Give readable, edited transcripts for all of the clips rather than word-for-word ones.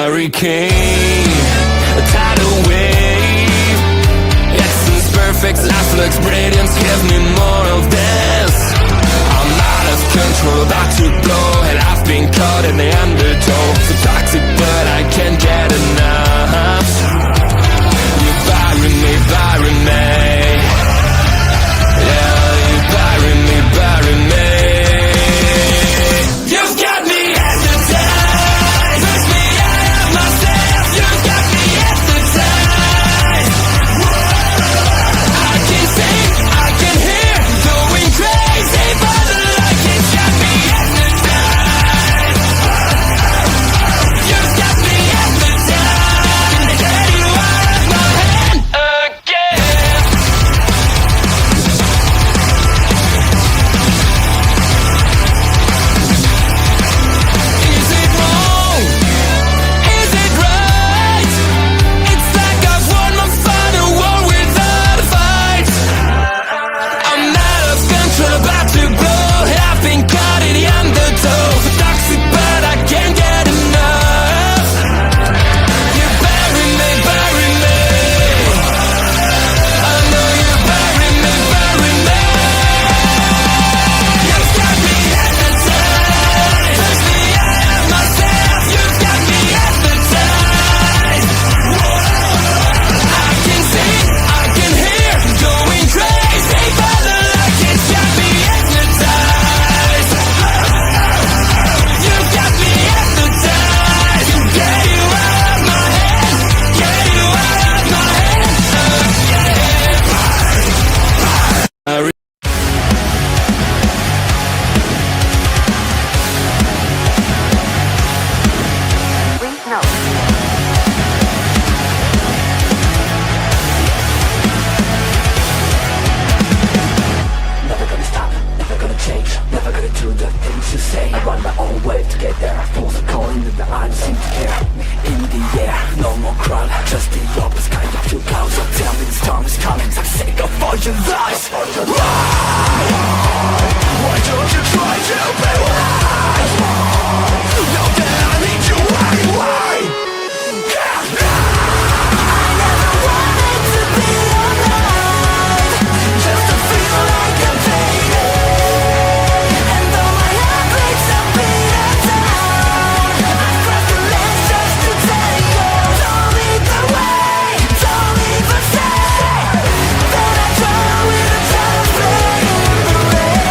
hurricane, a tidal wave. Essence perfect, life looks brilliant. Give me more of this. I'm out of control, about to blow, and I've been caught in the undertow. So toxic, but I can't get enough. You bury me, bury me. Yeah, you bury me, bury me. You've got me hypnotized. Push me out of myself. You've got me hypnotized. I can see, I can hear, going crazy for the light. It's got me hypnotized. You've got me hypnotized. Can get you out of my head again. Is it wrong? Is it right? It's like I've won my final war without a fight. I'm out of control, about to blow. I've been caught in the undertow. Toxic, but I can't get enough. You bury me, bury me. I know you bury me, bury me. You've got me hypnotized. Push me out of myself. You've got me hypnotized. I can see, I can hear, going crazy for the light. It's got me hypnotized. You've got me hypnotized. Get you out of my head. Get you out of my head. Please note. Never gonna stop, never gonna change, never gonna do the things you say. I run my own way to get there. Fools are calling that I don't seem to care. In the air, no more crowd, just the opposite kind of two clouds. So tell me this time is coming, I'm sick of all your lies. Why don't you try to be wise? Know that I need you anyway. I never wanted to be alive, just to feel like I'm fading. And though my heart breaks a beat at time, I cross the lines just to take you. Don't lead the way, don't even say that I try with a child playing in the rain.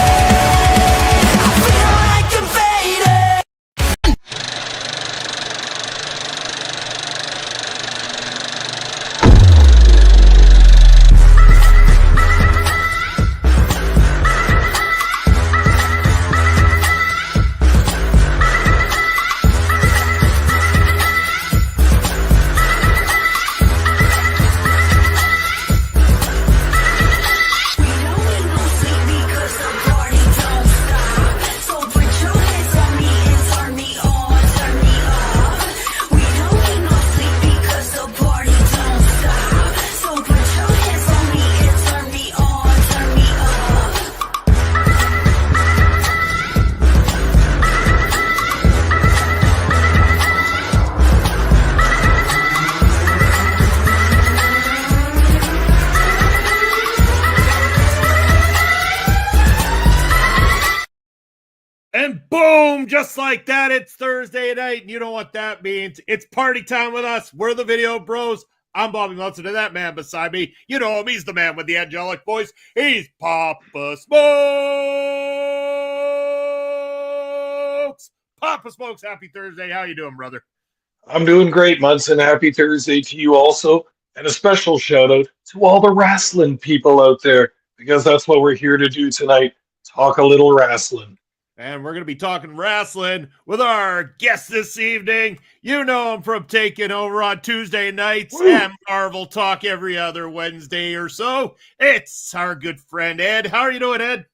I feel like I'm fading. And boom, just like that, it's Thursday night, and you know what that means. It's party time with us. We're the Video Bros. I'm Bobby Munson, and that man beside me, you know him. He's the man with the angelic voice. He's Papa Smokes. Papa Smokes, happy Thursday. How you doing, brother? I'm doing great, Munson. Happy Thursday to you also. And a special shout out to all the wrestling people out there, because that's what we're here to do tonight. Talk a little wrestling. And we're going to be talking wrestling with our guest this evening. You know him from taking over on Tuesday nights and Marvel Talk every other Wednesday or so. It's our good friend, Ed. How are you doing, Ed?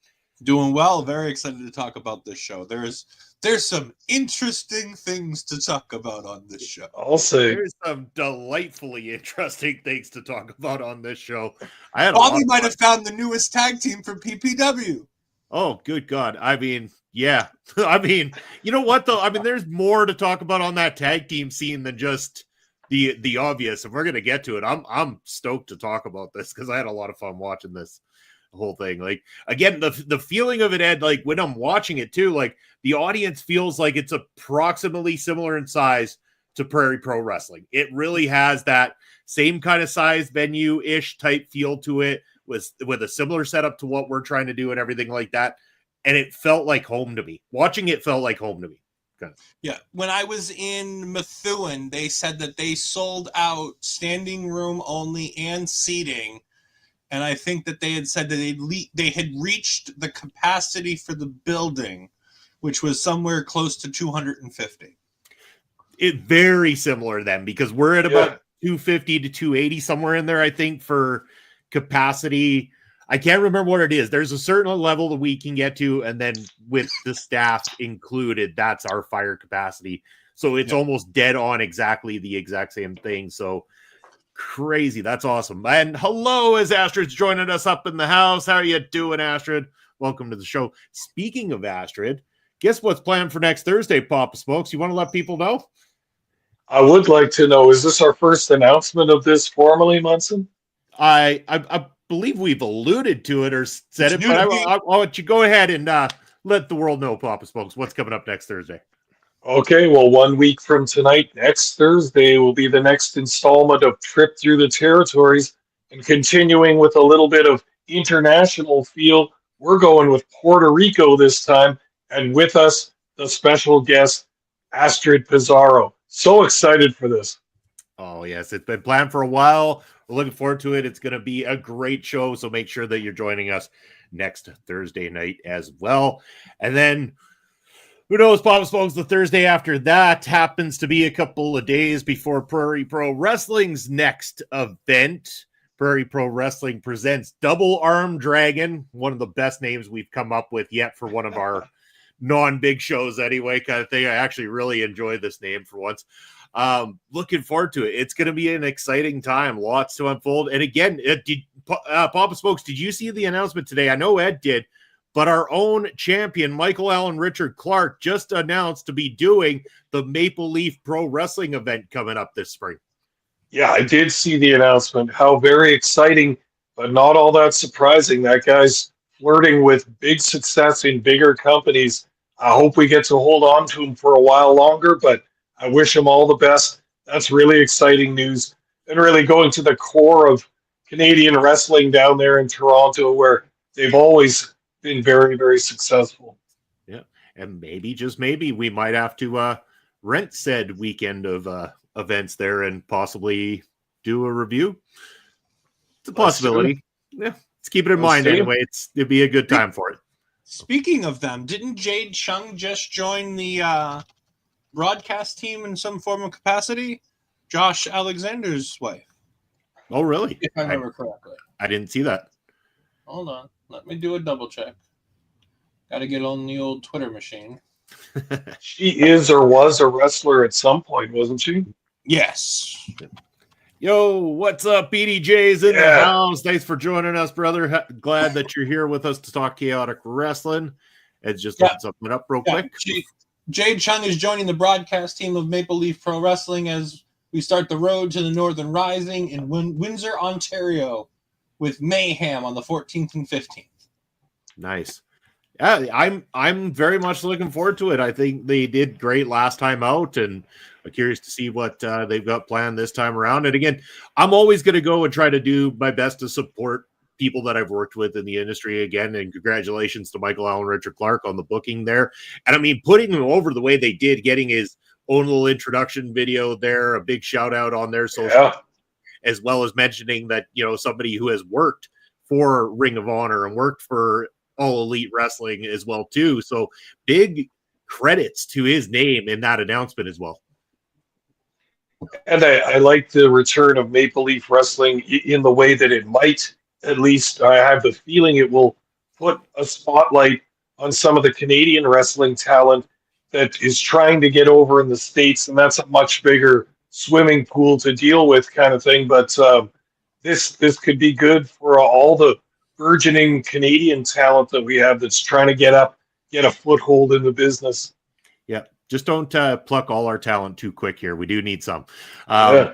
Doing well. Very excited to talk about this show. There's some interesting things to talk about on this show. I'll say. There's some delightfully interesting things to talk about on this show. Bobby might have found the newest tag team from PPW. Oh, good God. I mean, yeah. I mean, you know what though? I mean, there's more to talk about on that tag team scene than just the obvious. If we're gonna get to it, I'm stoked to talk about this because I had a lot of fun watching this whole thing. Like again, the feeling of it, Ed, like when I'm watching it too, like the audience feels like it's approximately similar in size to Prairie Pro Wrestling. It really has that same kind of size venue-ish type feel to it with a similar setup to what we're trying to do and everything like that. And it felt like home to me. Watching it felt like home to me. Kind of. Yeah. When I was in Methuen, they said that they sold out standing room only and seating. And I think that they had said that they had reached the capacity for the building, which was somewhere close to 250. It very similar then because we're at about 250 to 280 somewhere in there, I think, for capacity. I can't remember what it is. There's a certain level that we can get to, and then with the staff included, that's our fire capacity. So it's almost dead on exactly the exact same thing. So crazy. That's awesome. And hello, as Astrid's joining us up in the house. How are you doing, Astrid? Welcome to the show. Speaking of Astrid, guess what's planned for next Thursday, Papa Smokes? You want to let people know? I would like to know, is this our first announcement of this formally, Munson? I believe we've alluded to it or said it, but I'll let you go ahead and let the world know, Papa Smokes, what's coming up next Thursday. Okay, well, 1 week from tonight, next Thursday, will be the next installment of Trip Through the Territories. And continuing with a little bit of international feel, we're going with Puerto Rico this time. And with us, the special guest, Astrid Pizarro. So excited for this. Oh, yes. It's been planned for a while. We're looking forward to it. It's going to be a great show. So make sure that you're joining us next Thursday night as well. And then who knows, Papa Smokes, the Thursday after that happens to be a couple of days before Prairie Pro Wrestling's next event. Prairie Pro Wrestling presents Double Arm Dragon, one of the best names we've come up with yet for one of our non-big shows anyway, kind of thing. I actually really enjoy this name for once. Looking forward to it. It's going to be an exciting time. Lots to unfold. And again, Papa Smokes, did you see the announcement today? I know Ed did, but our own champion, Michael Allen Richard Clark, just announced to be doing the Maple Leaf Pro Wrestling event coming up this spring. Yeah, I did see the announcement. How very exciting, but not all that surprising. That guy's flirting with big success in bigger companies. I hope we get to hold on to him for a while longer, but I wish him all the best. That's really exciting news. And really going to the core of Canadian wrestling down there in Toronto, where they've always been very, very successful. Yeah, and maybe, just maybe, we might have to rent said weekend of events there and possibly do a review. It's a possibility. Yeah, let's keep it in mind anyway. It'd be a good time for it. Speaking of them, didn't Jade Chung just join the broadcast team in some form of capacity? Josh Alexander's wife. Oh, really? If I remember correctly. I didn't see that. Hold on. Let me do a double check. Got to get on the old Twitter machine. She is or was a wrestler at some point, wasn't she? Yes. Yo, what's up, BDJ's in the house? Thanks for joining us, brother. Glad that you're here with us to talk chaotic wrestling. It's just looking something up real quick. Jade Chung is joining the broadcast team of Maple Leaf Pro Wrestling as we start the road to the Northern Rising in Windsor, Ontario, with Mayhem on the 14th and 15th. Nice. Yeah, I'm very much looking forward to it. I think they did great last time out, and I'm curious to see what they've got planned this time around. And again, I'm always going to go and try to do my best to support people that I've worked with in the industry again. And congratulations to Michael Allen Richard Clark on the booking there. And I mean, putting him over the way they did, getting his own little introduction video there, a big shout out on their social, as well as mentioning that, you know, somebody who has worked for Ring of Honor and worked for All Elite Wrestling as well too. So big credits to his name in that announcement as well. And I like the return of Maple Leaf Wrestling in the way that it might, at least I have the feeling it will put a spotlight on some of the Canadian wrestling talent that is trying to get over in the States, and that's a much bigger swimming pool to deal with kind of thing. But this could be good for all the burgeoning Canadian talent that we have that's trying to get a foothold in the business. Yeah, just don't pluck all our talent too quick here. We do need some. Yeah.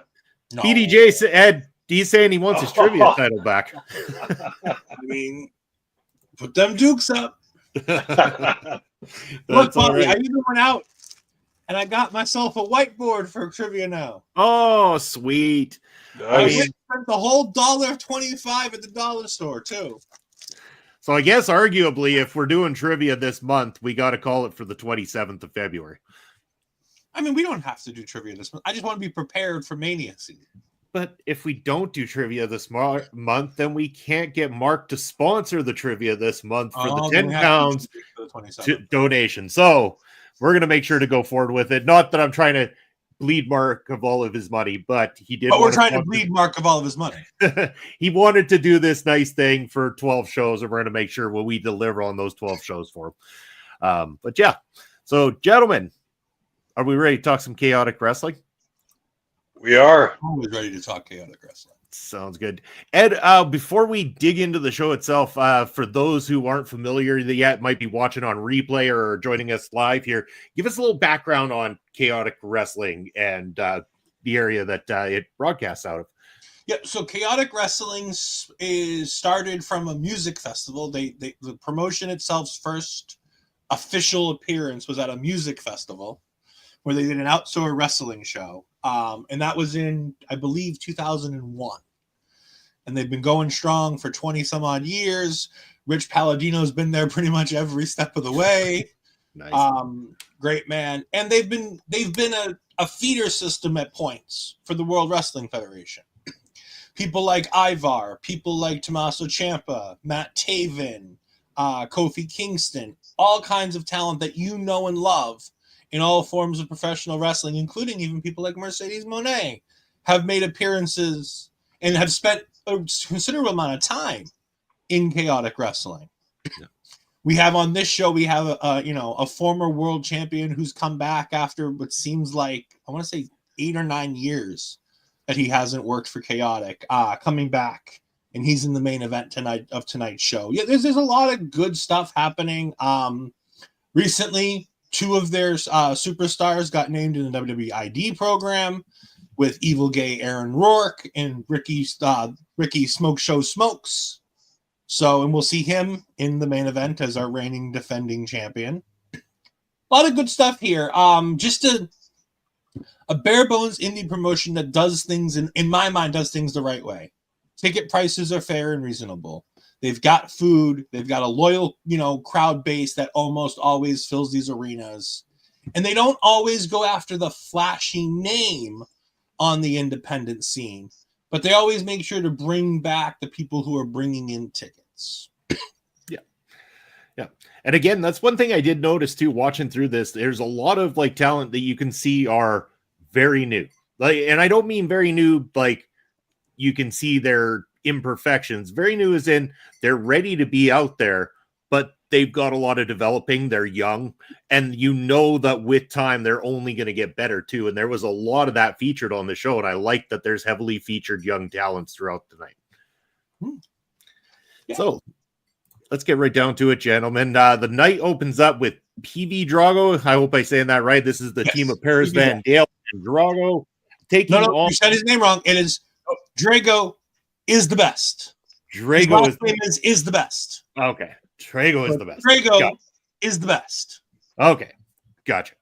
No, BDJ said he's saying he wants his trivia title back. I mean, put them dukes up. Look, That's all Bobby, I right. even went out and I got myself a whiteboard for trivia now. Oh, sweet. I Nice. spent the whole $1.25 at the dollar store too. So I guess arguably, if we're doing trivia this month, we got to call it for the 27th of February. I mean, we don't have to do trivia this month. I just want to be prepared for Mania season. But if we don't do trivia this month, then we can't get Mark to sponsor the trivia this month for the then 10 we have to pounds do it for the 27th. donation. So we're going to make sure to go forward with it. Not that I'm trying to bleed Mark of all of his money, but he did. But we're want trying to bleed Mark of all of his money. He wanted to do this nice thing for 12 shows, and we're going to make sure we deliver on those 12 shows for him. But yeah, so gentlemen, are we ready to talk some chaotic wrestling? We are. Always ready to talk chaotic wrestling. Sounds good. Ed, before we dig into the show itself, for those who aren't familiar that yet might be watching on replay or joining us live here, give us a little background on chaotic wrestling and the area that it broadcasts out of. Yeah, so Chaotic Wrestling is started from a music festival. The promotion itself's first official appearance was at a music festival where they did an outdoor wrestling show. And that was in, I believe, 2001. And they've been going strong for 20 some odd years. Rich Palladino's been there pretty much every step of the way. Nice. Great man. And they've been a feeder system at points for the World Wrestling Federation. People like Ivar, people like Tommaso Ciampa, Matt Taven, Kofi Kingston, all kinds of talent that you know and love in all forms of professional wrestling, including even people like Mercedes Moné, have made appearances and have spent a considerable amount of time in chaotic wrestling. Yeah. We have on this show, we have a former world champion who's come back after what seems like, I want to say 8 or 9 years that he hasn't worked for Chaotic, coming back, and he's in the main event tonight's show. Yeah, there's a lot of good stuff happening. Recently, 2 of their superstars got named in the WWE ID program with Evil Gay Aaron Rourke and Ricky Smoke Show Smokes. So, and we'll see him in the main event as our reigning defending champion. A lot of good stuff here. Just a bare bones indie promotion that does things, in my mind, does things the right way. Ticket prices are fair and reasonable. They've got food. They've got a loyal, crowd base that almost always fills these arenas. And they don't always go after the flashy name on the independent scene, but they always make sure to bring back the people who are bringing in tickets. Yeah. And again, that's one thing I did notice too, watching through this. There's a lot of talent that you can see are very new. And I don't mean very new, like you can see their imperfections. Very new as in they're ready to be out there, but they've got a lot of developing. They're young, and that with time they're only going to get better too. And there was a lot of that featured on the show, and I like that there's heavily featured young talents throughout the night. Yeah. So let's get right down to it, gentlemen. The night opens up with PV Drago. I hope I'm saying that right. This is the team of Paris PV Van Dale and Drago taking on. You said his name wrong. It is Drago is the best. Drago is the best. Okay. Drago is the best. Drago is the best. Okay. Gotcha.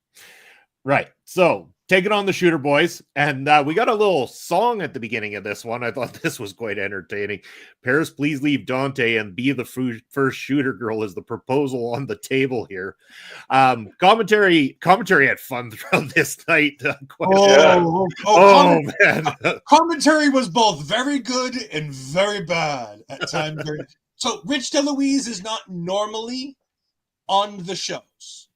Right. So taking on the Shooter Boys. And we got a little song at the beginning of this one. I thought this was quite entertaining. Paris, please leave Dante and be the first Shooter Girl is the proposal on the table here. Commentary had fun throughout this night. Man. Commentary was both very good and very bad at times. So Rich DeLuise is not normally on the shows.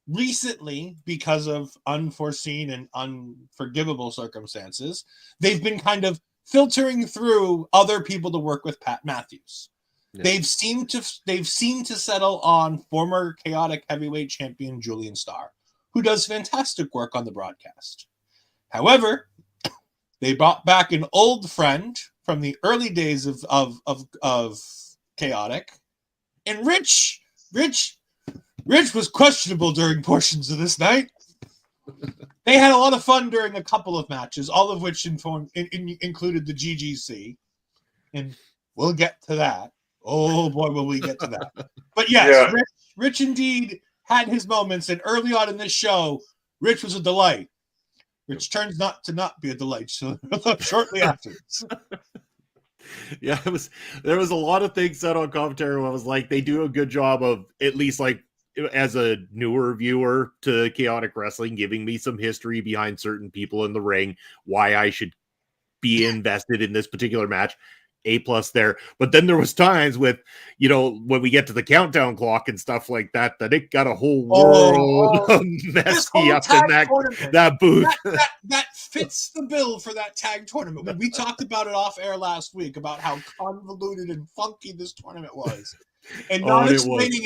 Recently, because of unforeseen and unforgivable circumstances, they've been kind of filtering through other people to work with Pat Matthews. Yeah. They've seemed to settle on former Chaotic Heavyweight Champion Julian Starr, who does fantastic work on the broadcast. However, they brought back an old friend from the early days of chaotic. And Rich was questionable during portions of this night. They had a lot of fun during a couple of matches, all of which included the GGC. And we'll get to that. Oh boy, will we get to that. But yes, Yeah. Rich indeed had his moments, and early on in this show, Rich was a delight. Which turns not be a delight so shortly afterwards. Yeah, there was a lot of things said on commentary where I was like, they do a good job of, at least like as a newer viewer to chaotic wrestling, giving me some history behind certain people in the ring, why I should be invested in this particular match. A+ there. But then there was times with, when we get to the countdown clock and stuff like that it got a whole world of messy up in that booth. That fits the bill for that tag tournament. We talked about it off air last week about how convoluted and funky this tournament was. And not explaining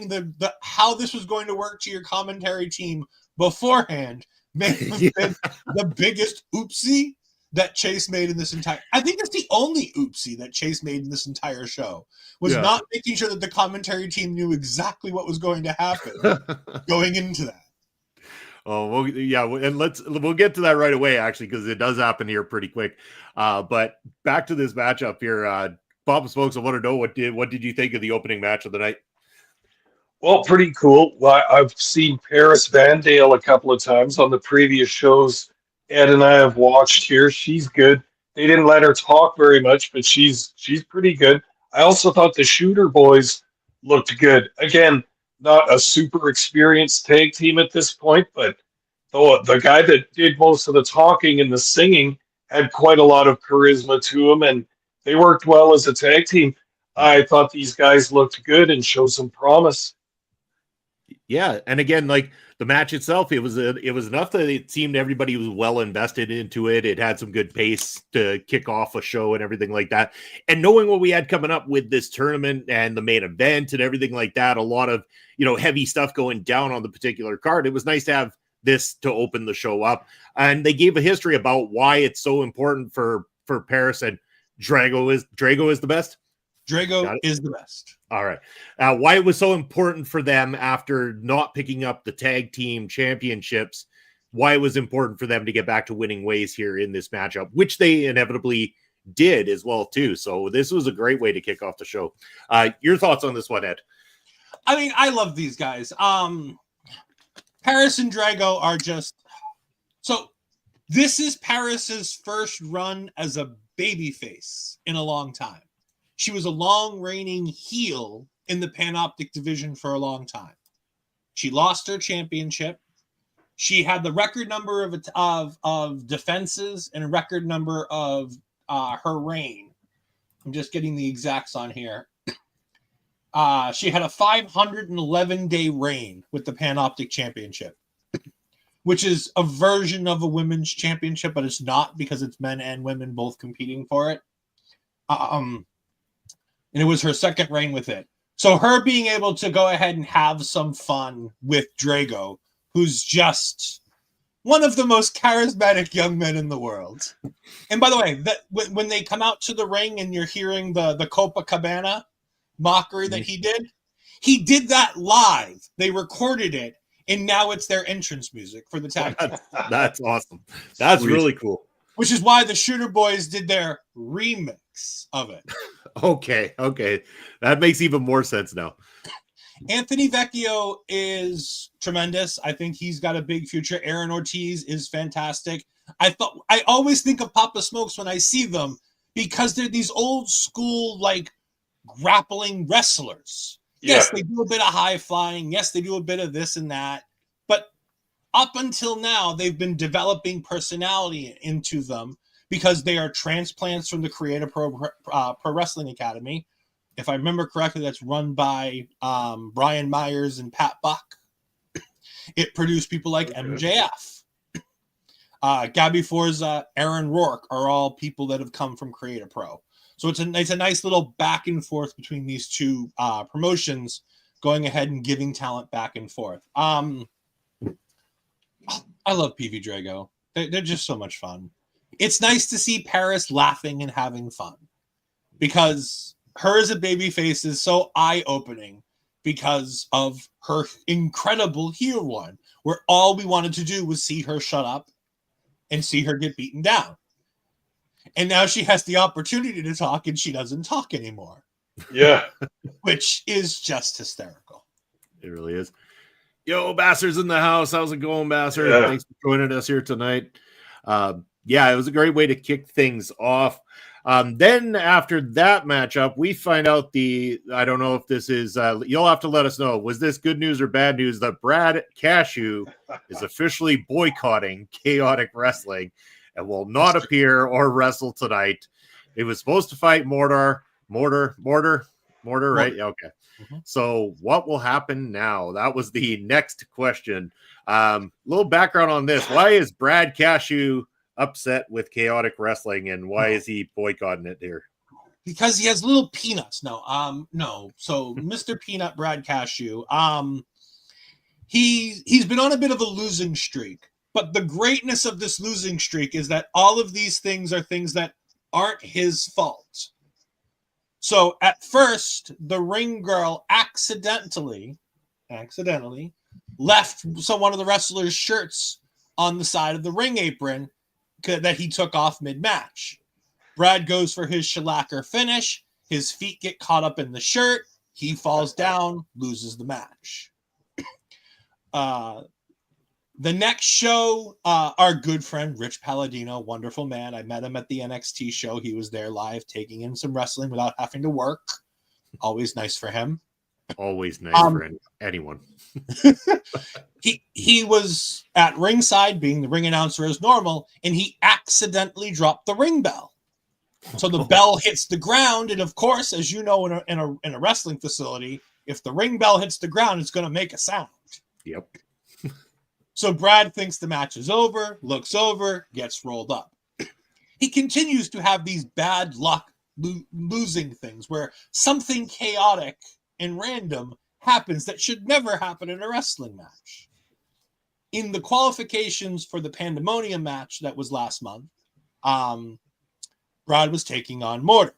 the how this was going to work to your commentary team beforehand may have been the biggest oopsie that Chase made in this entire. I think it's the only oopsie that Chase made in this entire show was not making sure that the commentary team knew exactly what was going to happen going into that. Oh, well, yeah, and we'll get to that right away, actually, because it does happen here pretty quick. But back to this matchup here, Papa Smokes. I want to know what did you think of the opening match of the night? Well, pretty cool. Well, I've seen Paris Van Dale a couple of times on the previous shows. Ed and I have watched here. She's good. They didn't let her talk very much, but she's pretty good. I also thought the Shooter Boys looked good. Again, not a super experienced tag team at this point, but the guy that did most of the talking and the singing had quite a lot of charisma to him, and they worked well as a tag team. I thought these guys looked good and showed some promise. Yeah, and again, like the match itself, it was enough that it seemed everybody was well invested into it. It had some good pace to kick off a show and everything like that. And knowing what we had coming up with this tournament and the main event and everything like that, a lot of heavy stuff going down on the particular card. It was nice to have this to open the show up, and they gave a history about why it's so important for Paris, and Drago is the best. Drago is the best. All right. Why it was so important for them after not picking up the tag team championships, why it was important for them to get back to winning ways here in this matchup, which they inevitably did as well, too. So this was a great way to kick off the show. Your thoughts on this one, Ed? I mean, I love these guys. Paris and Drago are just... So this is Paris's first run as a babyface in a long time. She was a long reigning heel in the Panoptic division for a long time. She lost her championship. She had the record number of defenses and a record number of her reign. I'm just getting the exacts on here. She had a 511-day reign with the Panoptic Championship, which is a version of a women's championship, but it's not because it's men and women both competing for it. And it was her second reign with it. So her being able to go ahead and have some fun with Drago, who's just one of the most charismatic young men in the world. And by the way, that when they come out to the ring and you're hearing the Copacabana mockery that he did that live. They recorded it, and now it's their entrance music for the tag team. That's awesome. That's really cool. Which is why the Shooter Boys did their remix of it. Okay. That makes even more sense now. Anthony Vecchio is tremendous. I think he's got a big future. Aaron Ortiz is fantastic. I always think of Papa Smokes when I see them because they're these old school, like, grappling wrestlers. Yeah. Yes, they do a bit of high flying. Yes, they do a bit of this and that. But up until now, they've been developing personality into them because they are transplants from the Creative Pro Wrestling Academy. If I remember correctly, that's run by Brian Myers and Pat Buck. It produced people like MJF. Gabby Forza, Aaron Rourke are all people that have come from Creative Pro. So it's a nice little back and forth between these two promotions, going ahead and giving talent back and forth. I love PV Drago. They're just so much fun. It's nice to see Paris laughing and having fun because her as a babyface is so eye-opening because of her incredible heel run, where all we wanted to do was see her shut up and see her get beaten down. And now she has the opportunity to talk, and she doesn't talk anymore, Yeah. which is just hysterical. It really is. Yo, Basser's in the house. How's it going, Basser? Yeah. Thanks for joining us here tonight. Yeah, it was a great way to kick things off. Then after that matchup, we find out I don't know if this is, you'll have to let us know. Was this good news or bad news that Brad Cashew is officially boycotting Chaotic Wrestling and will not appear or wrestle tonight? He was supposed to fight Mortar, right? Okay. Mm-hmm. So what will happen now? That was the next question. Little background on this. Why is Brad Cashew upset with Chaotic Wrestling, and why is he boycotting it here? Because he has little peanuts. No. So Mr. Peanut Brad Cashew, he's been on a bit of a losing streak. But the greatness of this losing streak is that all of these things are things that aren't his fault. So at first, the ring girl accidentally left one of the wrestlers' shirts on the side of the ring apron that he took off mid-match. Brad goes for his shellacker finish. His feet get caught up in the shirt. He falls down, loses the match. The next show, our good friend Rich Palladino, wonderful man. I met him at the NXT show. He was there live, taking in some wrestling without having to work. Always nice for him. Always nice for anyone. He was at ringside, being the ring announcer as normal, and he accidentally dropped the ring bell. So the bell hits the ground, and of course, as you know, in a wrestling facility, if the ring bell hits the ground, it's going to make a sound. Yep. So Brad thinks the match is over, looks over, gets rolled up. He continues to have these bad luck losing things where something chaotic and random happens that should never happen in a wrestling match. In the qualifications for the Pandemonium match that was last month, Brad was taking on Mortar.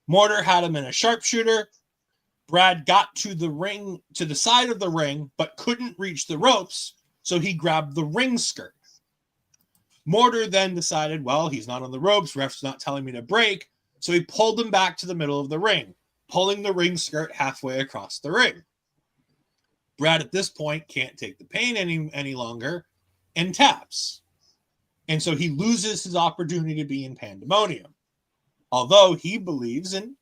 Mortar had him in a sharpshooter. Brad got to the side of the ring, but couldn't reach the ropes, so he grabbed the ring skirt. Mortar then decided, well, he's not on the ropes, ref's not telling me to break, so he pulled him back to the middle of the ring, pulling the ring skirt halfway across the ring. Brad at this point can't take the pain any longer and taps. And so he loses his opportunity to be in Pandemonium. Although he believes, and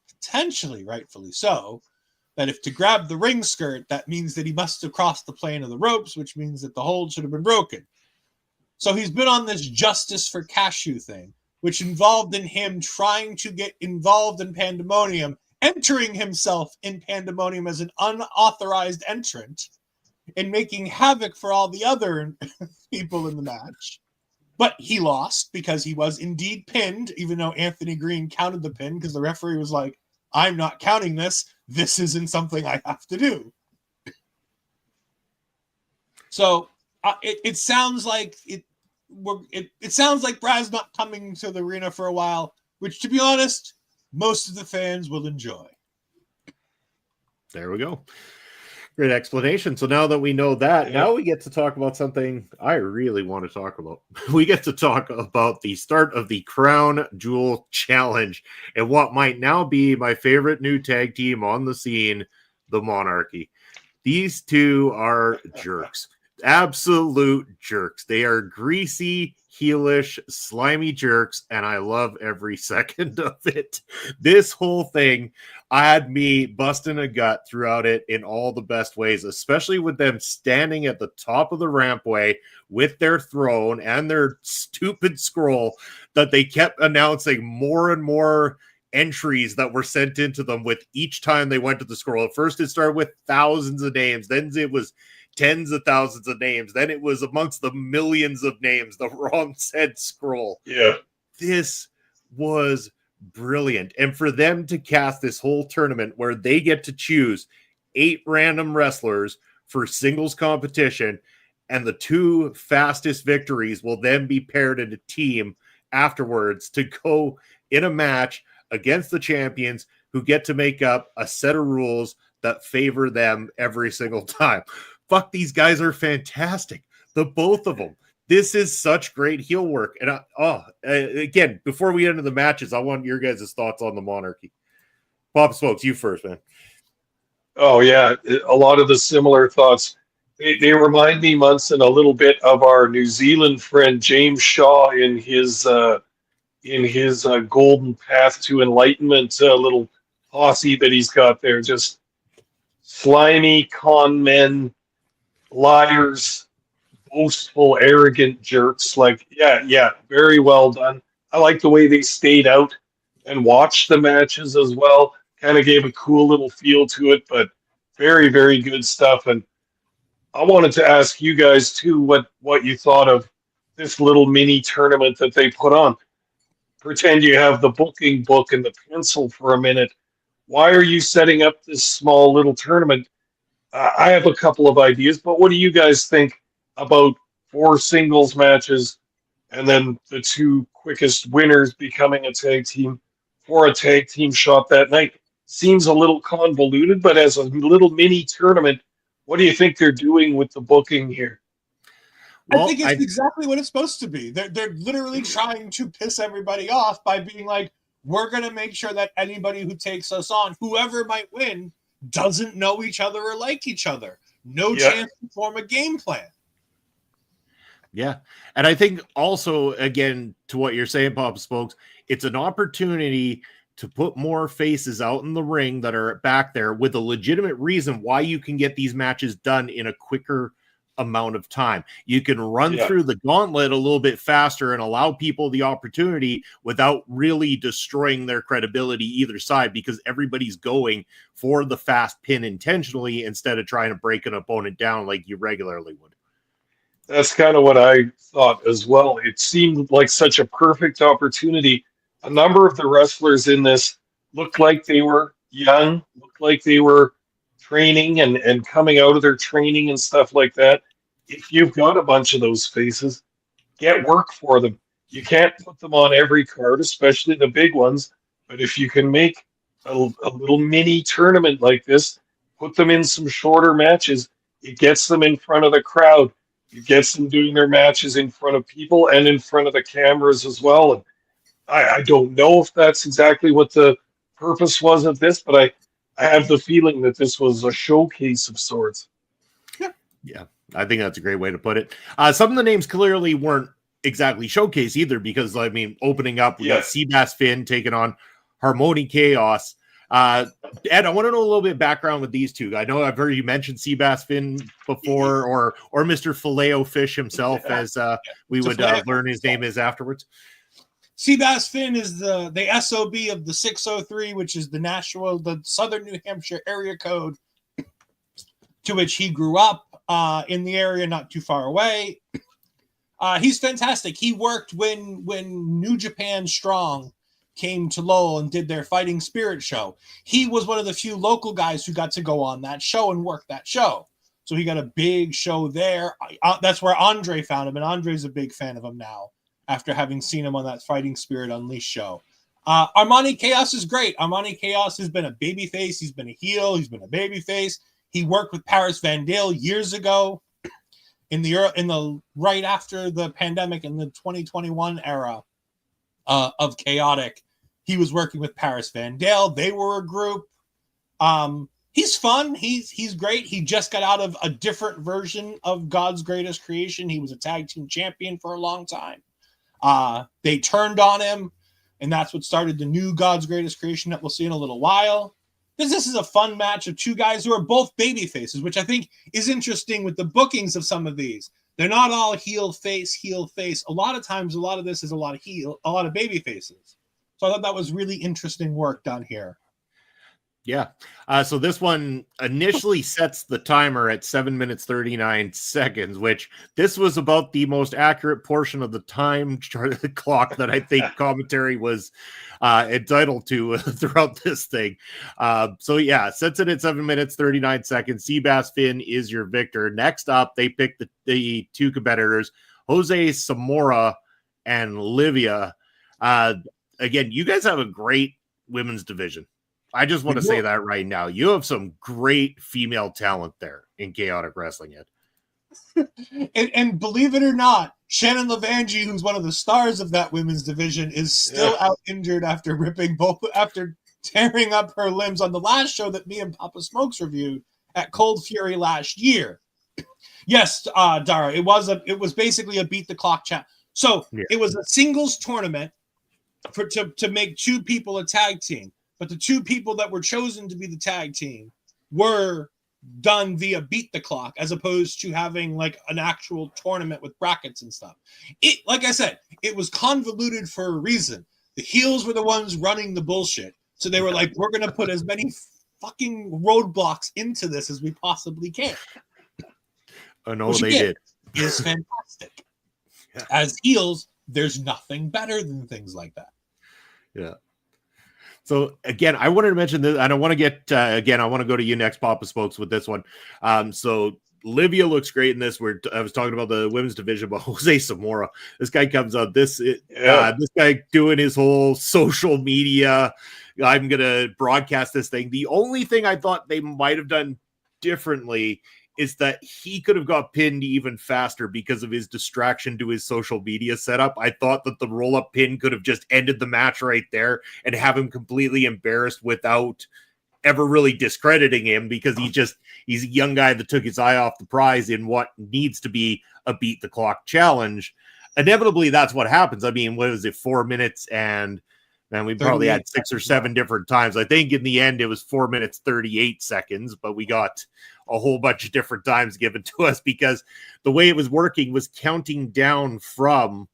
potentially rightfully so, that if to grab the ring skirt, that means that he must have crossed the plane of the ropes, which means that the hold should have been broken. So he's been on this justice for Cashew thing, which involved in him trying to get involved in Pandemonium, entering himself in Pandemonium as an unauthorized entrant, and making havoc for all the other people in the match. But he lost because he was indeed pinned, even though Anthony Green counted the pin because the referee was like, I'm not counting this. This isn't something I have to do. So it sounds like it sounds like Brad's not coming to the arena for a while, which, to be honest, most of the fans will enjoy. There we go. Great explanation. So now that we know that, now we get to talk about something I really want to talk about. We get to talk about the start of the Crown Jewel Challenge and what might now be my favorite new tag team on the scene, the Monarchy. These two are jerks. Absolute jerks. They are greasy, heelish, slimy jerks, and I love every second of it. This whole thing had me busting a gut throughout it in all the best ways, especially with them standing at the top of the rampway with their throne and their stupid scroll that they kept announcing more and more entries that were sent into them with each time they went to the scroll. At first it started with thousands of names, then it was tens of thousands of names, then it was amongst the millions of names, the wrong said scroll. Yeah. This was brilliant. And for them to cast this whole tournament where they get to choose 8 random wrestlers for singles competition, and the 2 fastest victories will then be paired in a team afterwards to go in a match against the champions who get to make up a set of rules that favor them every single time. Fuck, these guys are fantastic. The both of them. This is such great heel work. And again, before we enter the matches, I want your guys' thoughts on the Monarchy. Papa Smokes, you first, man. Oh yeah, a lot of the similar thoughts. They remind me, Munson, a little bit of our New Zealand friend James Shaw in his Golden Path to Enlightenment little posse that he's got there. Just slimy con men, liars, boastful, arrogant jerks. Like, yeah, very well done. I like the way they stayed out and watched the matches as well. Kind of gave a cool little feel to it, but very, very good stuff. And I wanted to ask you guys too what you thought of this little mini tournament that they put on. Pretend you have the booking book and the pencil for a minute. Why are you setting up this small little tournament? I have a couple of ideas, but what do you guys think about 4 singles matches and then the 2 quickest winners becoming a tag team for a tag team shot that night? Seems a little convoluted, but as a little mini tournament, what do you think they're doing with the booking here? Well, I think it's exactly what it's supposed to be. They're literally trying to piss everybody off by being like, we're going to make sure that anybody who takes us on, whoever might win, doesn't know each other or like each other. No chance to form a game plan. Yeah. And I think also, again, to what you're saying, Papa Smokes, it's an opportunity to put more faces out in the ring that are back there with a legitimate reason why you can get these matches done in a quicker amount of time. You can run through the gauntlet a little bit faster and allow people the opportunity without really destroying their credibility either side, because everybody's going for the fast pin intentionally instead of trying to break an opponent down like you regularly would. That's kind of what I thought as well. It seemed like such a perfect opportunity. A number of the wrestlers in this looked like they were young, looked like they were training and coming out of their training and stuff like that. If you've got a bunch of those faces, get work for them. You can't put them on every card, especially the big ones. But if you can make a little mini tournament like this, put them in some shorter matches, it gets them in front of the crowd. It gets them doing their matches in front of people and in front of the cameras as well. And I don't know if that's exactly what the purpose was of this, but I have the feeling that this was a showcase of sorts. Yeah, I think that's a great way to put it. Some of the names clearly weren't exactly showcase either, because, I mean, opening up, we got Seabass Finn taking on Harmony Chaos. Ed, I want to know a little bit of background with these two. I know I've heard you mention Seabass Finn before, or Mr. Filet-O-Fish himself, as we would learn his name is afterwards. Seabass Finn is the SOB of the 603, which is the Southern New Hampshire area code to which he grew up in the area, not too far away. He's fantastic. He worked when New Japan Strong came to Lowell and did their Fighting Spirit show. He was one of the few local guys who got to go on that show and work that show. So he got a big show there. That's where Andre found him, and Andre's a big fan of him now, after having seen him on that Fighting Spirit Unleashed show. Armani Chaos is great. Armani Chaos has been a babyface. He's been a heel. He's been a babyface. He worked with Paris Van Dale years ago in the right after the pandemic, in the 2021 era of Chaotic. He was working with Paris Van Dale. They were a group. He's fun. He's great. He just got out of a different version of God's Greatest Creation. He was a tag team champion for a long time. They turned on him, and that's what started the new God's Greatest Creation that we'll see in a little while. This is a fun match of two guys who are both baby faces, which I think is interesting with the bookings of some of these. They're not all heel face. A lot of times, a lot of this is a lot of baby faces. So I thought that was really interesting work done here. Yeah. So this one initially sets the timer at 7 minutes, 39 seconds, which this was about the most accurate portion of the time clock that I think commentary was entitled to throughout this thing. So yeah, sets it at 7 minutes, 39 seconds. Seabass Finn is your victor. Next up, they picked the two competitors, Jose Zamora and Livia. Again, you guys have a great women's division. I just want to say that right now. You have some great female talent there in chaotic wrestling. And believe it or not, Shannon Levangie, who's one of the stars of that women's division, is still out injured after tearing up her limbs on the last show that me and Papa Smokes reviewed at Cold Fury last year. Yes, Dara, it was basically a beat the clock chat. So it was a singles tournament to make two people a tag team. But the two people that were chosen to be the tag team were done via beat the clock, as opposed to having like an actual tournament with brackets and stuff. It, like I said, it was convoluted for a reason. The heels were the ones running the bullshit. So they were like, we're going to put as many fucking roadblocks into this as we possibly can. I know they did. Is fantastic. As heels, there's nothing better than things like that. Yeah. So again, I wanted to mention this. I don't want to get again. I want to go to you next, Papa Smokes, with this one. So Livia looks great in this. I was talking about the women's division, but Jose Zamora. This guy comes out. This guy doing his whole social media. I'm gonna broadcast this thing. The only thing I thought they might have done differently is that he could have got pinned even faster because of his distraction to his social media setup. I thought that the roll-up pin could have just ended the match right there and have him completely embarrassed without ever really discrediting him, because he's a young guy that took his eye off the prize in what needs to be a beat the clock challenge. Inevitably, that's what happens. I mean, what was it, 4 minutes? And man, we probably had 6 or 7 different times. I think in the end it was 4 minutes, 38 seconds, but we got a whole bunch of different times given to us because the way it was working was counting down from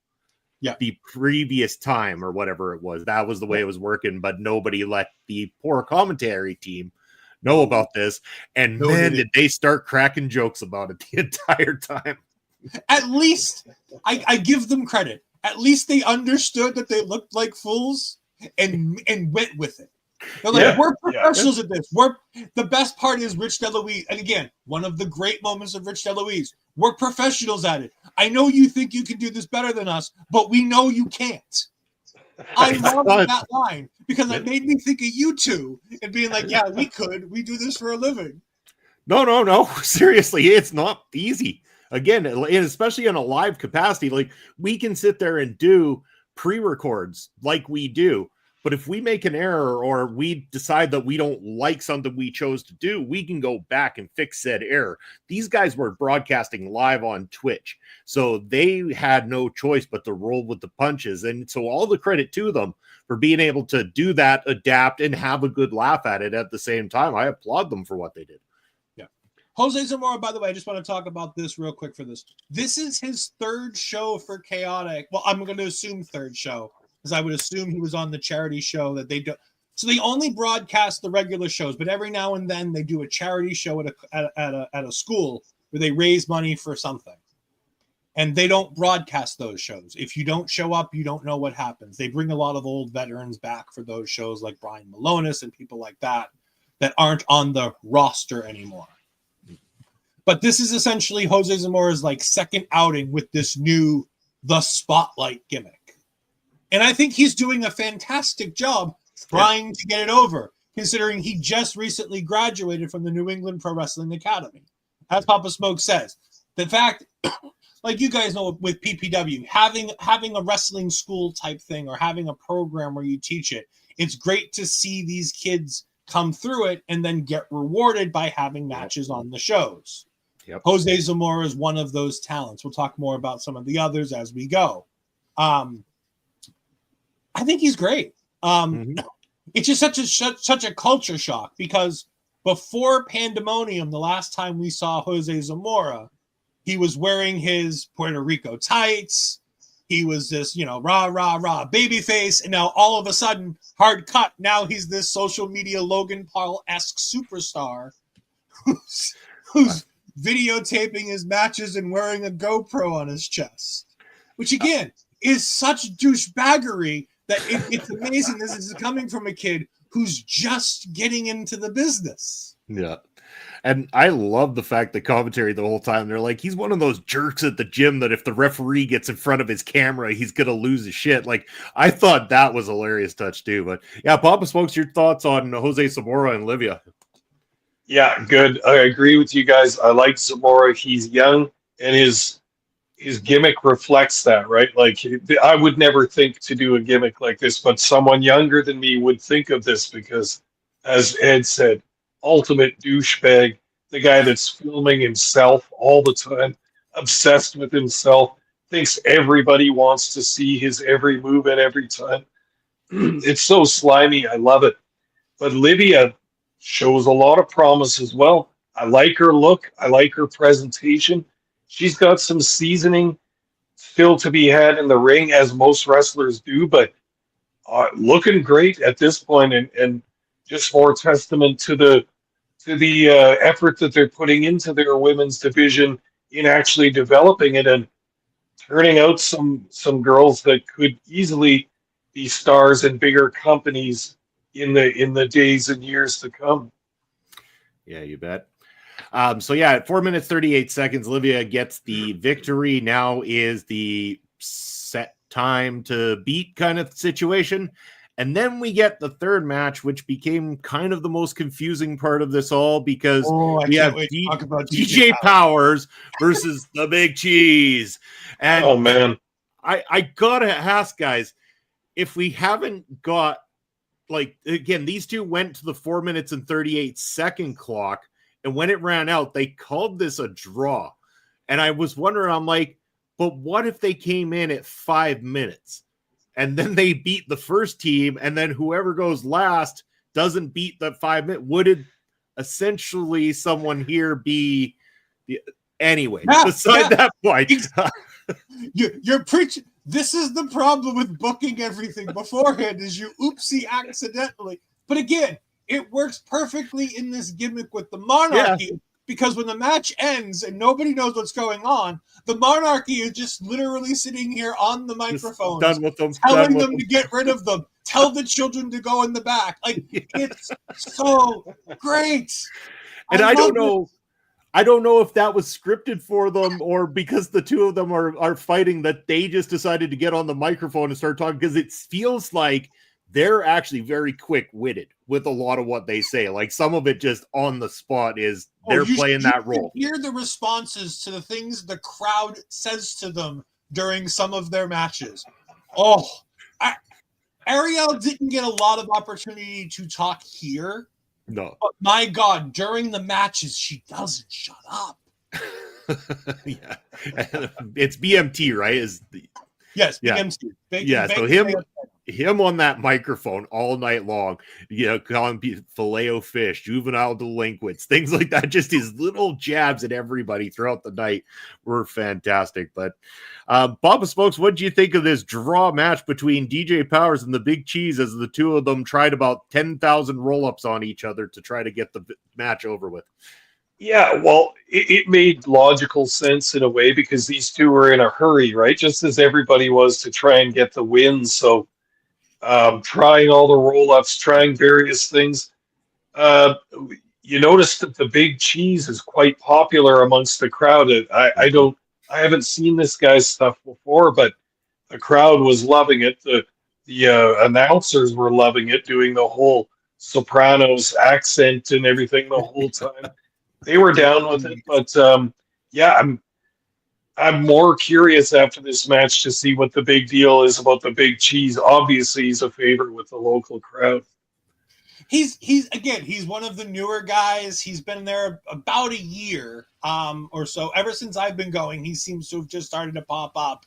the previous time or whatever it was. That was the way it was working, but nobody let the poor commentary team know about this. And man, did they start cracking jokes about it the entire time. At least I give them credit. At least they understood that they looked like fools and went with it. They're like, we're professionals at this. The best part is Rich DeLuise. And again, one of the great moments of Rich DeLuise. We're professionals at it. I know you think you can do this better than us, but we know you can't. I love that line because it made me think of you two and being like, yeah, we could. We do this for a living. No. Seriously, it's not easy. Again, and especially in a live capacity, like we can sit there and do pre-records like we do. But if we make an error or we decide that we don't like something we chose to do, we can go back and fix said error. These guys were broadcasting live on Twitch, so they had no choice but to roll with the punches. And so all the credit to them for being able to do that, adapt, and have a good laugh at it at the same time. I applaud them for what they did. Yeah. Jose Zamora, by the way, I just want to talk about this real quick for this. This is his third show for Chaotic. Well, I'm going to assume third show, because I would assume he was on the charity show that they do. So they only broadcast the regular shows, but every now and then they do a charity show at a school where they raise money for something. And they don't broadcast those shows. If you don't show up, you don't know what happens. They bring a lot of old veterans back for those shows, like Brian Malonis and people like that aren't on the roster anymore. But this is essentially Jose Zamora's like second outing with this new The Spotlight gimmick. And I think he's doing a fantastic job trying to get it over, considering he just recently graduated from the New England Pro Wrestling Academy. As Papa Smoke says, the fact, like you guys know with PPW, having a wrestling school type thing or having a program where you teach it, it's great to see these kids come through it and then get rewarded by having matches on the shows. Yep. Jose Zamora is one of those talents. We'll talk more about some of the others as we go. I think he's great. It's just such a culture shock because before Pandemonium, the last time we saw Jose Zamora, he was wearing his Puerto Rico tights. He was this, rah, baby face. And now all of a sudden, hard cut. Now he's this social media Logan Paul-esque superstar who's videotaping his matches and wearing a GoPro on his chest, which again is such douchebaggery that it's amazing this is coming from a kid who's just getting into the business. Yeah. And I love the fact that commentary the whole time, they're like, he's one of those jerks at the gym that if the referee gets in front of his camera, he's going to lose his shit. Like, I thought that was a hilarious touch too. But yeah, Papa Smokes, your thoughts on Jose Zamora and Livia? Yeah, good. I agree with you guys. I like Zamora. He's young, and his gimmick reflects that, right? Like I would never think to do a gimmick like this, but someone younger than me would think of this because, as Ed said, ultimate douchebag, the guy that's filming himself all the time, obsessed with himself, thinks everybody wants to see his every move at every time. It's so slimy. I love it. But Livia shows a lot of promise as well. I like her look. I like her presentation. She's got some seasoning still to be had in the ring, as most wrestlers do, but looking great at this point, and just more testament to the effort that they're putting into their women's division in actually developing it and turning out some girls that could easily be stars in bigger companies in the days and years to come. Yeah, you bet. So yeah, at 4 minutes 38 seconds, Livia gets the victory. Now is the set time to beat kind of situation. And then we get the third match, which became kind of the most confusing part of this all because we have DJ Powers versus the Big Cheese. And Oh man. I gotta ask, guys, if we haven't got, like, again, these two went to the 4 minutes and 38 second clock, and when it ran out, they called this a draw. And I was wondering, I'm like, but what if they came in at 5 minutes and then they beat the first team, and then whoever goes last doesn't beat the 5 minute? Would it essentially someone here be anyway? Beside that point, you're preaching. This is the problem with booking everything beforehand, is you oopsie accidentally. But again, it works perfectly in this gimmick with the monarchy, because when the match ends and nobody knows what's going on, the monarchy is just literally sitting here on the microphone, done with them, telling them to get rid of them, tell the children to go in the back. Like, it's so great. And I don't know. I don't know if that was scripted for them or because the two of them are fighting that they just decided to get on the microphone and start talking, because it feels like they're actually very quick-witted with a lot of what they say. Like, some of it just on the spot is they're playing that role. Hear the responses to the things the crowd says to them during some of their matches. Ariel didn't get a lot of opportunity to talk here. No. But my God, during the matches, she doesn't shut up. Yeah. It's BMT, right? Yes, yeah. BMT. So him on that microphone all night long, calling Filet-O-Fish, juvenile delinquents, things like that. Just his little jabs at everybody throughout the night were fantastic. But Papa Smokes, what do you think of this draw match between DJ Powers and the Big Cheese, as the two of them tried about 10,000 roll-ups on each other to try to get the match over with? Yeah, well, it made logical sense in a way because these two were in a hurry, right? Just as everybody was to try and get the win. So trying all the roll-ups, trying various things. You notice that the Big Cheese is quite popular amongst the crowd. I haven't seen this guy's stuff before, but the crowd was loving it. The announcers were loving it, doing the whole Sopranos accent and everything the whole time. They were down with it, but yeah, I'm more curious after this match to see what the big deal is about the Big Cheese. Obviously, he's a favorite with the local crowd. He's one of the newer guys. He's been there about a year or so. Ever since I've been going, he seems to have just started to pop up.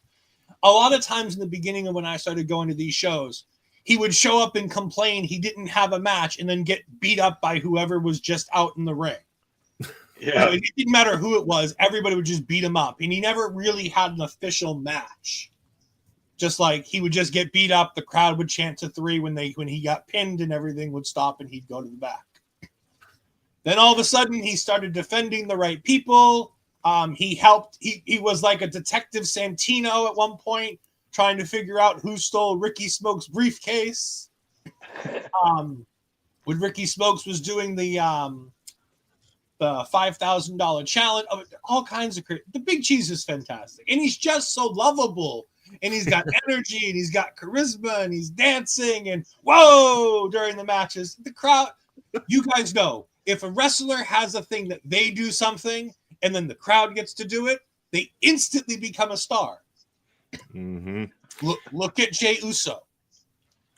A lot of times in the beginning of when I started going to these shows, he would show up and complain he didn't have a match and then get beat up by whoever was just out in the ring. Yeah. It didn't matter who it was. Everybody would just beat him up. And he never really had an official match. Just like he would just get beat up. The crowd would chant to 3 when he got pinned, and everything would stop and he'd go to the back. Then all of a sudden he started defending the right people. He helped. He was like a Detective Santino at one point, trying to figure out who stole Ricky Smokes' briefcase. When Ricky Smokes was doing the the $5,000 challenge, all kinds of the Big Cheese is fantastic, and he's just so lovable, and he's got energy, and he's got charisma, and he's dancing, and whoa during the matches. The crowd, you guys know, if a wrestler has a thing that they do something, and then the crowd gets to do it, they instantly become a star. Mm-hmm. Look at Jey Uso.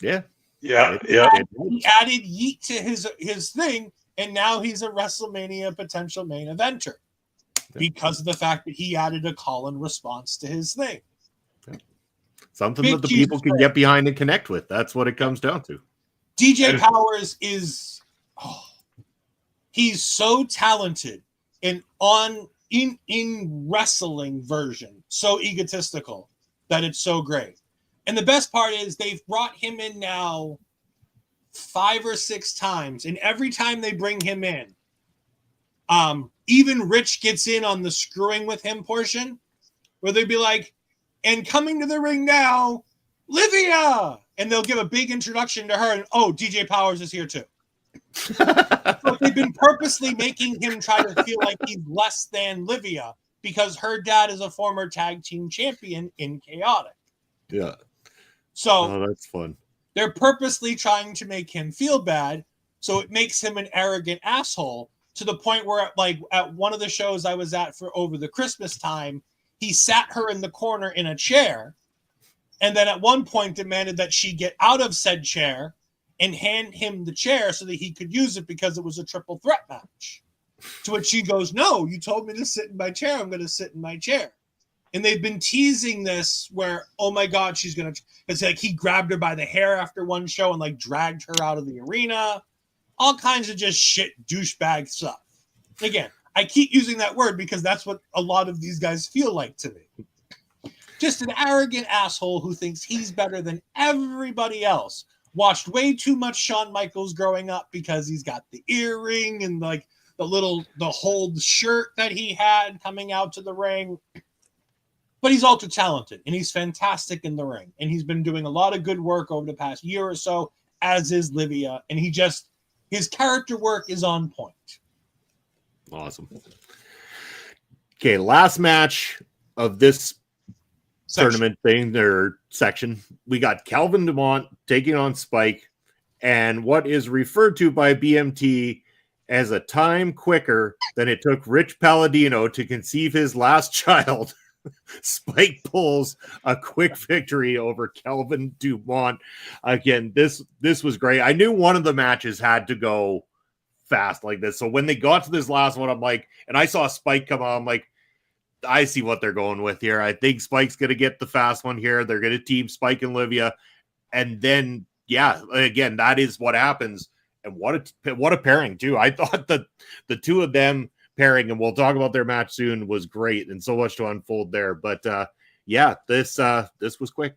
Yeah. He added yeet to his thing, and now he's a WrestleMania potential main eventer because of the fact that he added a call and response to his thing. Something Big that the Jesus people can Christ. get behind and connect with. That's what it comes down to. DJ Powers is he's so talented and in wrestling version, so egotistical that it's so great. And the best part is they've brought him in now 5 or 6 times, and every time they bring him in, even Rich gets in on the screwing with him portion, where they'd be like, and coming to the ring now, Livia, and they'll give a big introduction to her, and DJ Powers is here too. So they've been purposely making him try to feel like he's less than Livia because her dad is a former tag team champion in Chaotic. Yeah. So that's fun. they're purposely trying to make him feel bad, so it makes him an arrogant asshole to the point where, like, at one of the shows I was at for over the Christmas time, he sat her in the corner in a chair, and then at one point demanded that she get out of said chair and hand him the chair so that he could use it because it was a triple threat match. To which she goes, "No, you told me to sit in my chair. I'm going to sit in my chair." And they've been teasing this where, oh my God, she's going to, it's like he grabbed her by the hair after one show and like dragged her out of the arena. All kinds of just shit douchebag stuff. Again, I keep using that word because that's what a lot of these guys feel like to me. Just an arrogant asshole who thinks he's better than everybody else. Watched way too much Shawn Michaels growing up because he's got the earring and like the hold shirt that he had coming out to the ring. But he's ultra talented and he's fantastic in the ring. And he's been doing a lot of good work over the past year or so, as is Livia. And his character work is on point. Awesome. Okay, last match of this tournament thing or section. We got Calvin Dumont taking on Spike and what is referred to by BMT as a time quicker than it took Rich Palladino to conceive his last child. Spike pulls a quick victory over Calvin Dumont. Again, this was great. I knew one of the matches had to go fast like this. So when they got to this last one, I'm like, and I saw Spike come on, I'm like, I see what they're going with here. I think Spike's going to get the fast one here. They're going to team Spike and Livia. And then, yeah, again, that is what happens. And what a pairing, too. I thought that the two of them pairing, and we'll talk about their match soon, was great and so much to unfold there. But yeah, this was quick.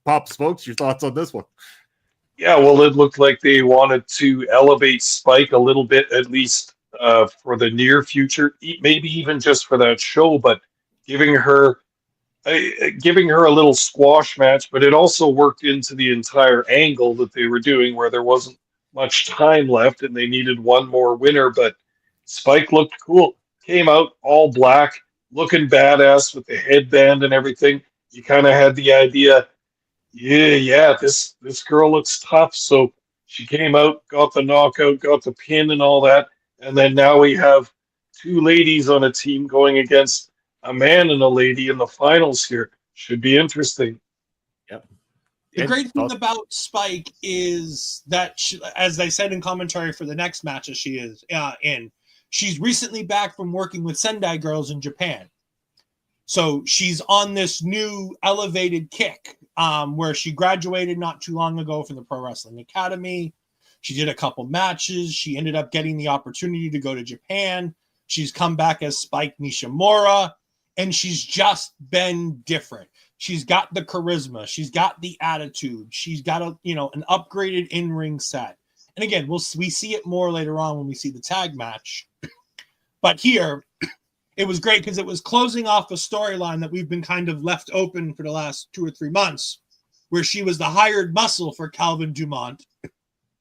Papa Smokes, your thoughts on this one? Yeah, well, it looked like they wanted to elevate Spike a little bit, at least for the near future, maybe even just for that show, but giving her a little squash match. But it also worked into the entire angle that they were doing where there wasn't much time left and they needed one more winner. But Spike looked cool, came out all black, looking badass with the headband and everything. You kind of had the idea, yeah, this girl looks tough. So she came out, got the knockout, got the pin and all that. And then now we have two ladies on a team going against a man and a lady in the finals here. Should be interesting. Yep. The great thing about Spike is that, as I said in commentary for the next match that she is in, she's recently back from working with Sendai girls in Japan. So she's on this new elevated kick where she graduated not too long ago from the Pro Wrestling Academy. She did a couple matches. She ended up getting the opportunity to go to Japan. She's come back as Spike Nishimura, and she's just been different. She's got the charisma. She's got the attitude. She's got an upgraded in-ring set. And again, we see it more later on when we see the tag match. But here, it was great because it was closing off a storyline that we've been kind of left open for the last 2 or 3 months, where she was the hired muscle for Calvin Dumont.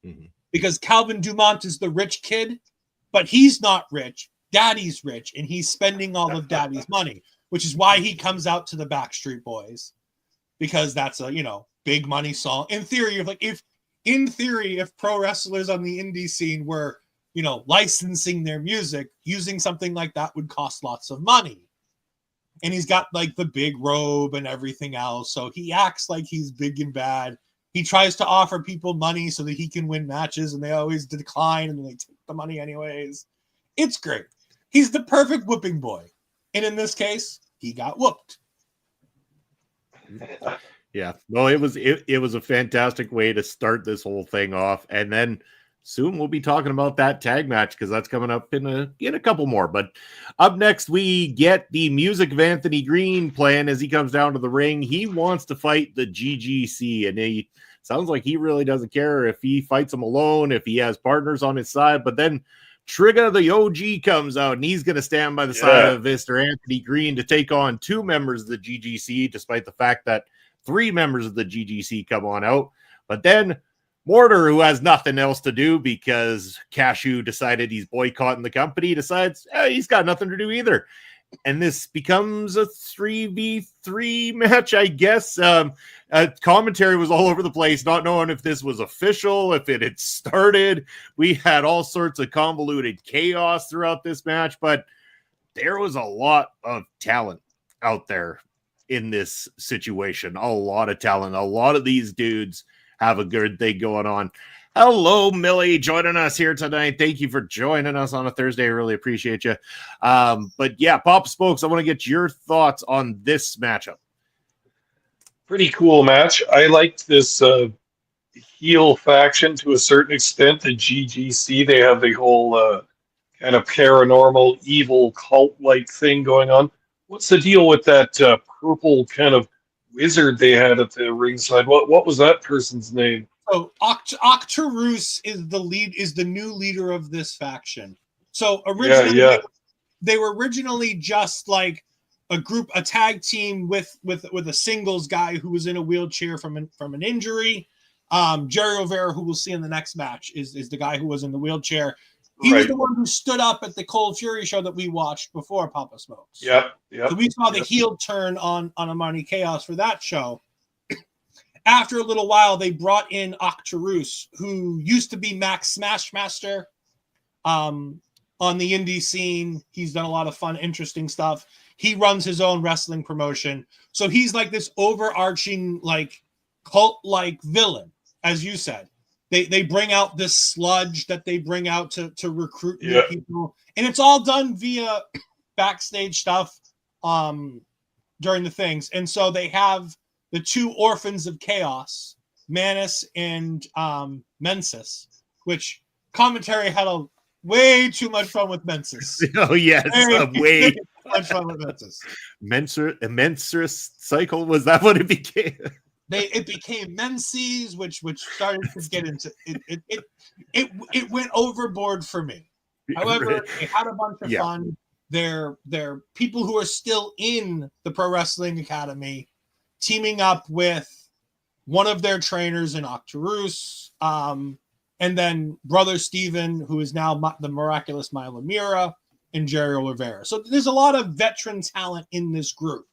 Mm-hmm. Because Calvin Dumont is the rich kid, but he's not rich. Daddy's rich, and he's spending all of Daddy's money, which is why he comes out to the Backstreet Boys, because that's a big money song. In theory, if pro wrestlers on the indie scene were licensing their music, using something like that would cost lots of money. And he's got like the big robe and everything else, so he acts like he's big and bad. He tries to offer people money so that he can win matches, and they always decline, and they take the money anyways. It's great. He's the perfect whooping boy. And in this case, he got whooped. Yeah. Well, it was a fantastic way to start this whole thing off. And then soon we'll be talking about that tag match, because that's coming up in a couple more. But up next, we get the music of Anthony Green playing as he comes down to the ring. He wants to fight the GGC, and he sounds like he really doesn't care if he fights them alone, if he has partners on his side. But then Trigger, the OG, comes out, and he's going to stand by the side of Mr. Anthony Green to take on 2 members of the GGC, despite the fact that 3 members of the GGC come on out. But then Mortar, who has nothing else to do because Cashew decided he's boycotting the company, decides he's got nothing to do either. And this becomes a 3v3 match, I guess. Commentary was all over the place, not knowing if this was official, if it had started. We had all sorts of convoluted chaos throughout this match, but there was a lot of talent out there in this situation. A lot of talent. A lot of these dudes have a good thing going on. Hello, Millie, joining us here tonight. Thank you for joining us on a Thursday. I really appreciate you. But yeah, Papa Smokes, I want to get your thoughts on this matchup. Pretty cool match. I liked this heel faction to a certain extent. The GGC, they have the whole kind of paranormal, evil, cult-like thing going on. What's the deal with that purple kind of wizard they had at the ringside? What was that person's name? So Octarus is the new leader of this faction. So originally, they were originally just like a tag team with a singles guy who was in a wheelchair from an injury. Jerry Rivera, who we'll see in the next match, is the guy who was in the wheelchair. He was the one who stood up at the Cold Fury show that we watched before Papa Smokes. Yeah. So we saw the heel turn on Amani Chaos for that show. After a little while, they brought in Octarus, who used to be Max Smashmaster on the indie scene. He's done a lot of fun, interesting stuff. He runs his own wrestling promotion. So he's like this overarching, like, cult-like villain, as you said. They bring out this sludge that they bring out to recruit new people. And it's all done via backstage stuff during the things. And so they have the 2 orphans of chaos, Manus and Mensis, which commentary had a way too much fun with Mensis. Oh, yes. Way too much fun with Mensis. Mensurous cycle, was that what it became? It became Menses, which started to get into it went overboard for me. However, they had a bunch of fun. They're people who are still in the Pro Wrestling Academy, teaming up with one of their trainers in Octarus, and then brother Steven, who is now the miraculous Mila Mira, and Jerry Rivera. So there's a lot of veteran talent in this group.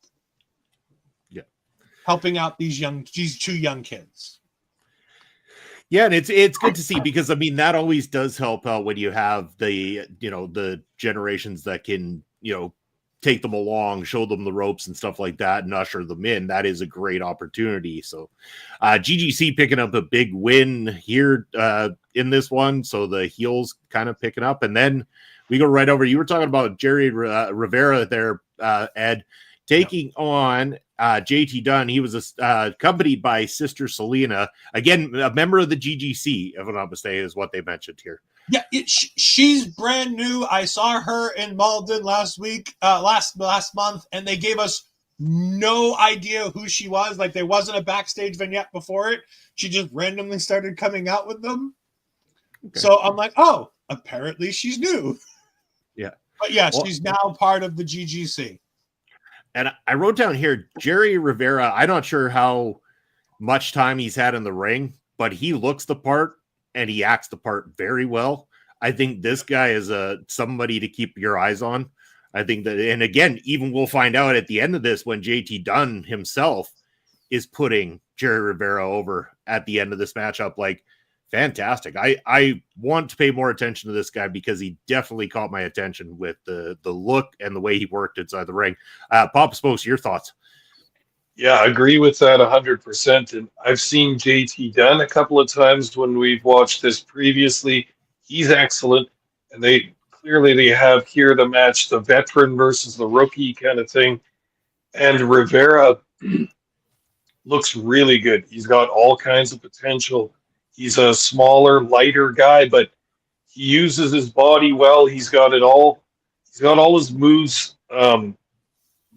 Helping out these 2 young kids. Yeah, and it's good to see, because I mean that always does help out when you have the generations that can take them along, show them the ropes and stuff like that, and usher them in. That is a great opportunity. So GGC picking up a big win here in this one. So the heels kind of picking up, and then we go right over. You were talking about Jerry Rivera there, Ed, taking on JT Dunn. He was accompanied by Sister Selena, again a member of the GGC, if I'm not mistaken, is what they mentioned here. Yeah, she's brand new. I saw her in Malden last month, and they gave us no idea who she was. Like, there wasn't a backstage vignette before it. She just randomly started coming out with them. Okay. So I'm like, oh, apparently she's new. Yeah, but yeah, she's now part of the GGC. And I wrote down here, Jerry Rivera, I'm not sure how much time he's had in the ring, but he looks the part and he acts the part very well. I think this guy is somebody to keep your eyes on. I think that, and again, even we'll find out at the end of this when JT Dunn himself is putting Jerry Rivera over at the end of this matchup. Like, fantastic. I want to pay more attention to this guy because he definitely caught my attention with the look and the way he worked inside the ring. Papa Smokes, your thoughts? Yeah, I agree with that 100%. And I've seen JT Dunn a couple of times when we've watched this previously. He's excellent. And they have here the match, the veteran versus the rookie kind of thing. And Rivera looks really good. He's got all kinds of potential. He's a smaller, lighter guy, but he uses his body well. He's got it all. He's got all his moves.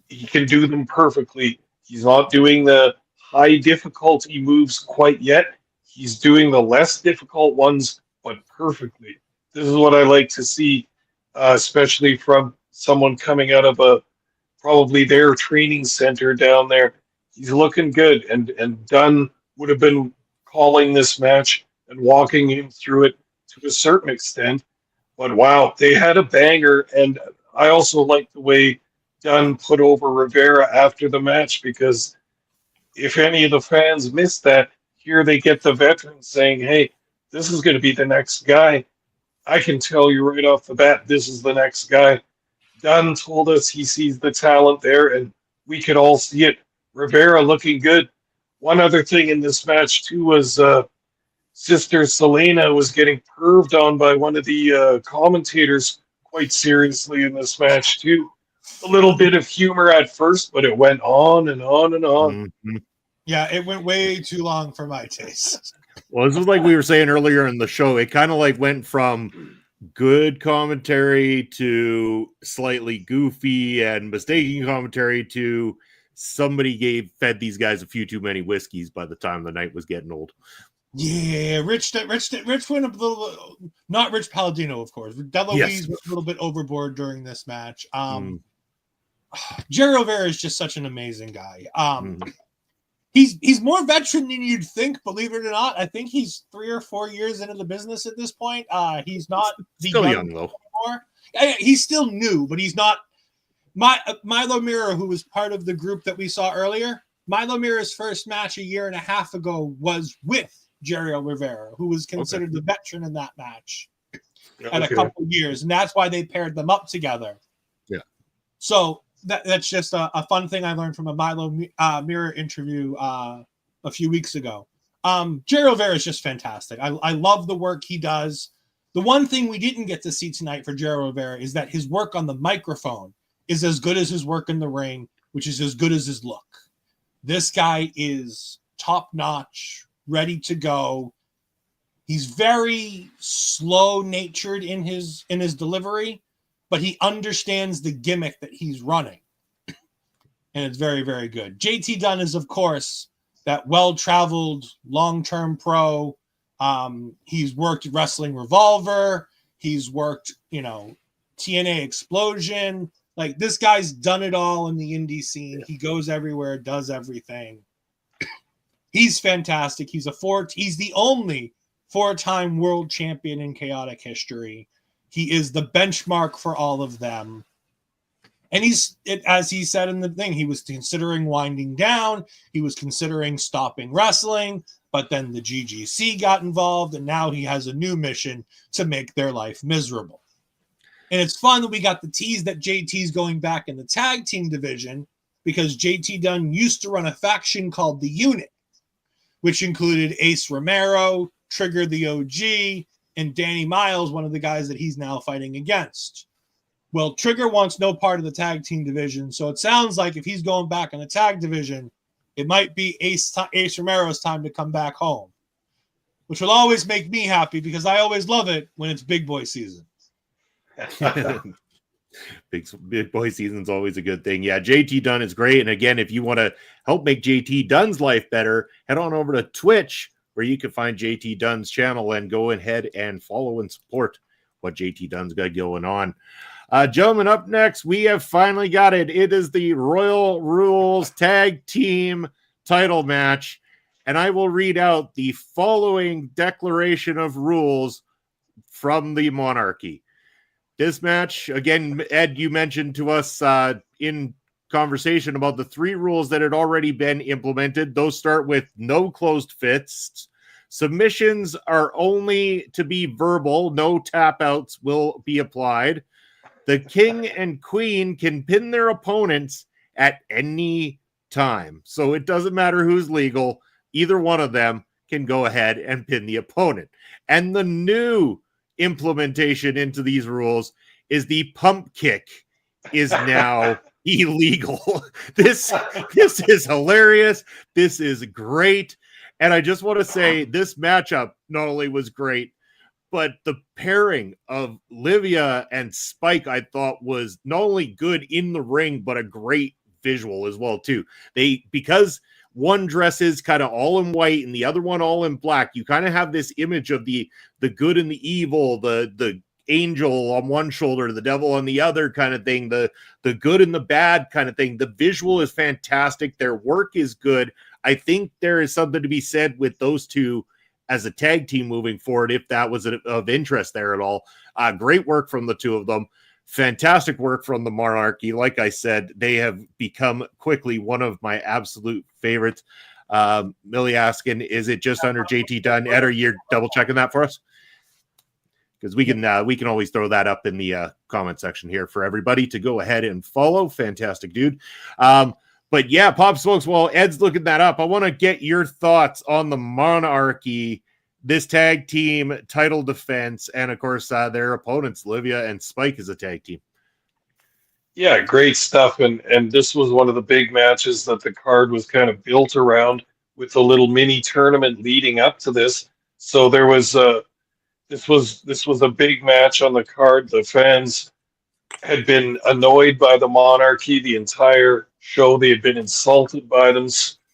He can do them perfectly. He's not doing the high difficulty moves quite yet. He's doing the less difficult ones, but perfectly. This is what I like to see, especially from someone coming out of probably their training center down there. He's looking good, and Dunn would have been calling this match and walking him through it to a certain extent. But wow, they had a banger, and I also like the way Dunn put over Rivera after the match, because if any of the fans missed that, here they get the veterans saying, hey, this is going to be the next guy. I can tell you right off the bat, this is the next guy. Dunn told us he sees the talent there, and we could all see it. Rivera looking good. One other thing in this match, too, was Sister Selena was getting perved on by one of the commentators quite seriously in this match, too. A little bit of humor at first, but it went on and on and on. Mm-hmm. Yeah, it went way too long for my taste. Well, this is like we were saying earlier in the show. It kind of like went from good commentary to slightly goofy and mistaken commentary to somebody fed these guys a few too many whiskeys by the time the night was getting old. Yeah, Rich went a little, not Rich Palladino, of course. Deloise went a little bit overboard during this match. Jerry Rivera is just such an amazing guy. He's more veteran than you'd think, believe it or not. I think he's 3 or 4 years into the business at this point. He's not still young though. Anymore. Yeah, he's still new, but he's not. Milo Mira, who was part of the group that we saw earlier, Milo Mira's first match a year and a half ago was with Jerry Rivera, who was considered the veteran in that match at a couple of years, and that's why they paired them up together. Yeah. So that's just a fun thing I learned from a Milo Mira interview a few weeks ago. Jerry Rivera is just fantastic. I love the work he does. The one thing we didn't get to see tonight for Jerry Rivera is that his work on the microphone is as good as his work in the ring, which is as good as his look. This guy is top-notch, ready to go. He's very slow-natured in his delivery, but he understands the gimmick that he's running. And it's very, very good. JT Dunn is, of course, that well-traveled, long-term pro. He's worked Wrestling Revolver. He's worked, TNA Explosion. Like, this guy's done it all in the indie scene. He goes everywhere, does everything. He's fantastic. He's the only 4-time world champion in Chaotic history. He is the benchmark for all of them. And as he said in the thing, he was considering winding down. He was considering stopping wrestling, but then the GGC got involved, and now he has a new mission to make their life miserable. And it's fun that we got the tease that JT's going back in the tag team division, because JT Dunn used to run a faction called the Unit, which included Ace Romero, Trigger the OG, and Danny Miles, one of the guys that he's now fighting against. Well, Trigger wants no part of the tag team division, so it sounds like if he's going back in the tag division, it might be Ace Romero's time to come back home, which will always make me happy because I always love it when it's big boy season. Big boy season's always a good thing. Yeah, JT Dunn is great. And again, if you want to help make JT Dunn's life better, head on over to Twitch, where you can find JT Dunn's channel and go ahead and follow and support what JT Dunn's got going on. Gentlemen, up next, we have finally got it. It is the Royal Rules Tag Team title match. And I will read out the following declaration of rules from the Monarchy. This match, again, Ed, you mentioned to us in conversation about the 3 rules that had already been implemented. Those start with no closed fists. Submissions are only to be verbal. No tap outs will be applied. The king and queen can pin their opponents at any time. So it doesn't matter who's legal. Either one of them can go ahead and pin the opponent. And the new implementation into these rules is the pump kick is now illegal. This is hilarious. This is great. And I just want to say this matchup not only was great, but the pairing of Livia and Spike I thought was not only good in the ring, but a great visual as well too. Because one dresses kind of all in white and the other one all in black, you kind of have this image of the good and the evil, the angel on one shoulder, the devil on the other kind of thing, the good and the bad kind of thing. The visual is fantastic. Their work is good. I think there is something to be said with those two as a tag team moving forward, if that was of interest there at all. Great work from the two of them. Fantastic work from the Monarchy. Like I said, they have become quickly one of my absolute favorites. Millie asking, is it just under JT Dunn? Ed, are you double checking that for us? Because we can always throw that up in the comment section here for everybody to go ahead and follow. Fantastic, dude. But yeah, Pop Smokes, while Ed's looking that up, I want to get your thoughts on the Monarchy, this tag team title defense, and of course their opponents, Livia and Spike, as a tag team. Yeah, great stuff. And this was one of the big matches that the card was kind of built around, with a little mini tournament leading up to this. So there was this was a big match on the card. The fans had been annoyed by the Monarchy the entire show. They had been insulted by them,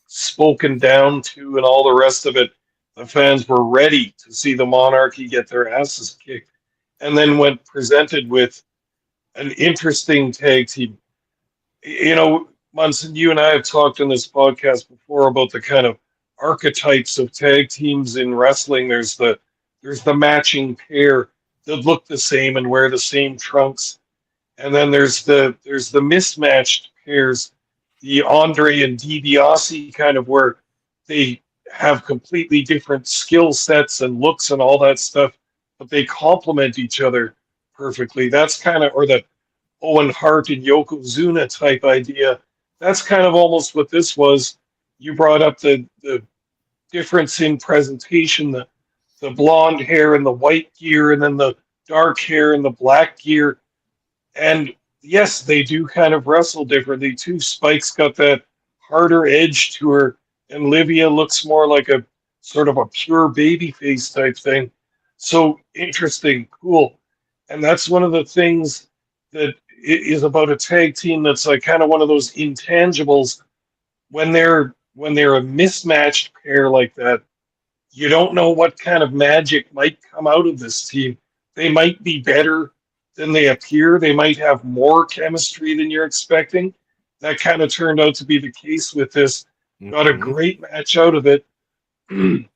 spoken down to, and all the rest of it. The fans were ready to see the Monarchy get their asses kicked. And then when presented with an interesting tag team, you know, Munson, you and I have talked on this podcast before about the kind of archetypes of tag teams in wrestling. There's the matching pair that look the same and wear the same trunks. And then there's the mismatched pairs, the Andre and DiBiase kind of, where they have completely different skill sets and looks and all that stuff, but they complement each other perfectly. That's kind of, or the Owen Hart and Yokozuna type idea. That's kind of almost what this was. You brought up the difference in presentation, the blonde hair and the white gear, and then the dark hair and the black gear. And yes, they do kind of wrestle differently too. Spike's got that harder edge to her, and Livia looks more like a sort of a pure babyface type thing. So interesting, cool. And that's one of the things that is about a tag team that's like kind of one of those intangibles. When they're a mismatched pair like that, you don't know what kind of magic might come out of this team. They might be better than they appear. They might have more chemistry than you're expecting. That kind of turned out to be the case with this. Got a great match out of it. The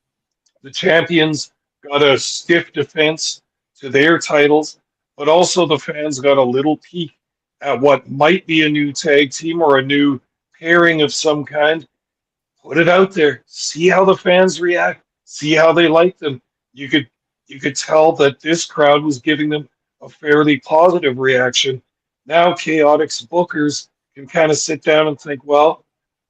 champions got a stiff defense to their titles, but also the fans got a little peek at what might be a new tag team or a new pairing of some kind. Put it out there. See how the fans react. See how they like them. You could tell that this crowd was giving them a fairly positive reaction. Now Chaotix bookers can kind of sit down and think, well,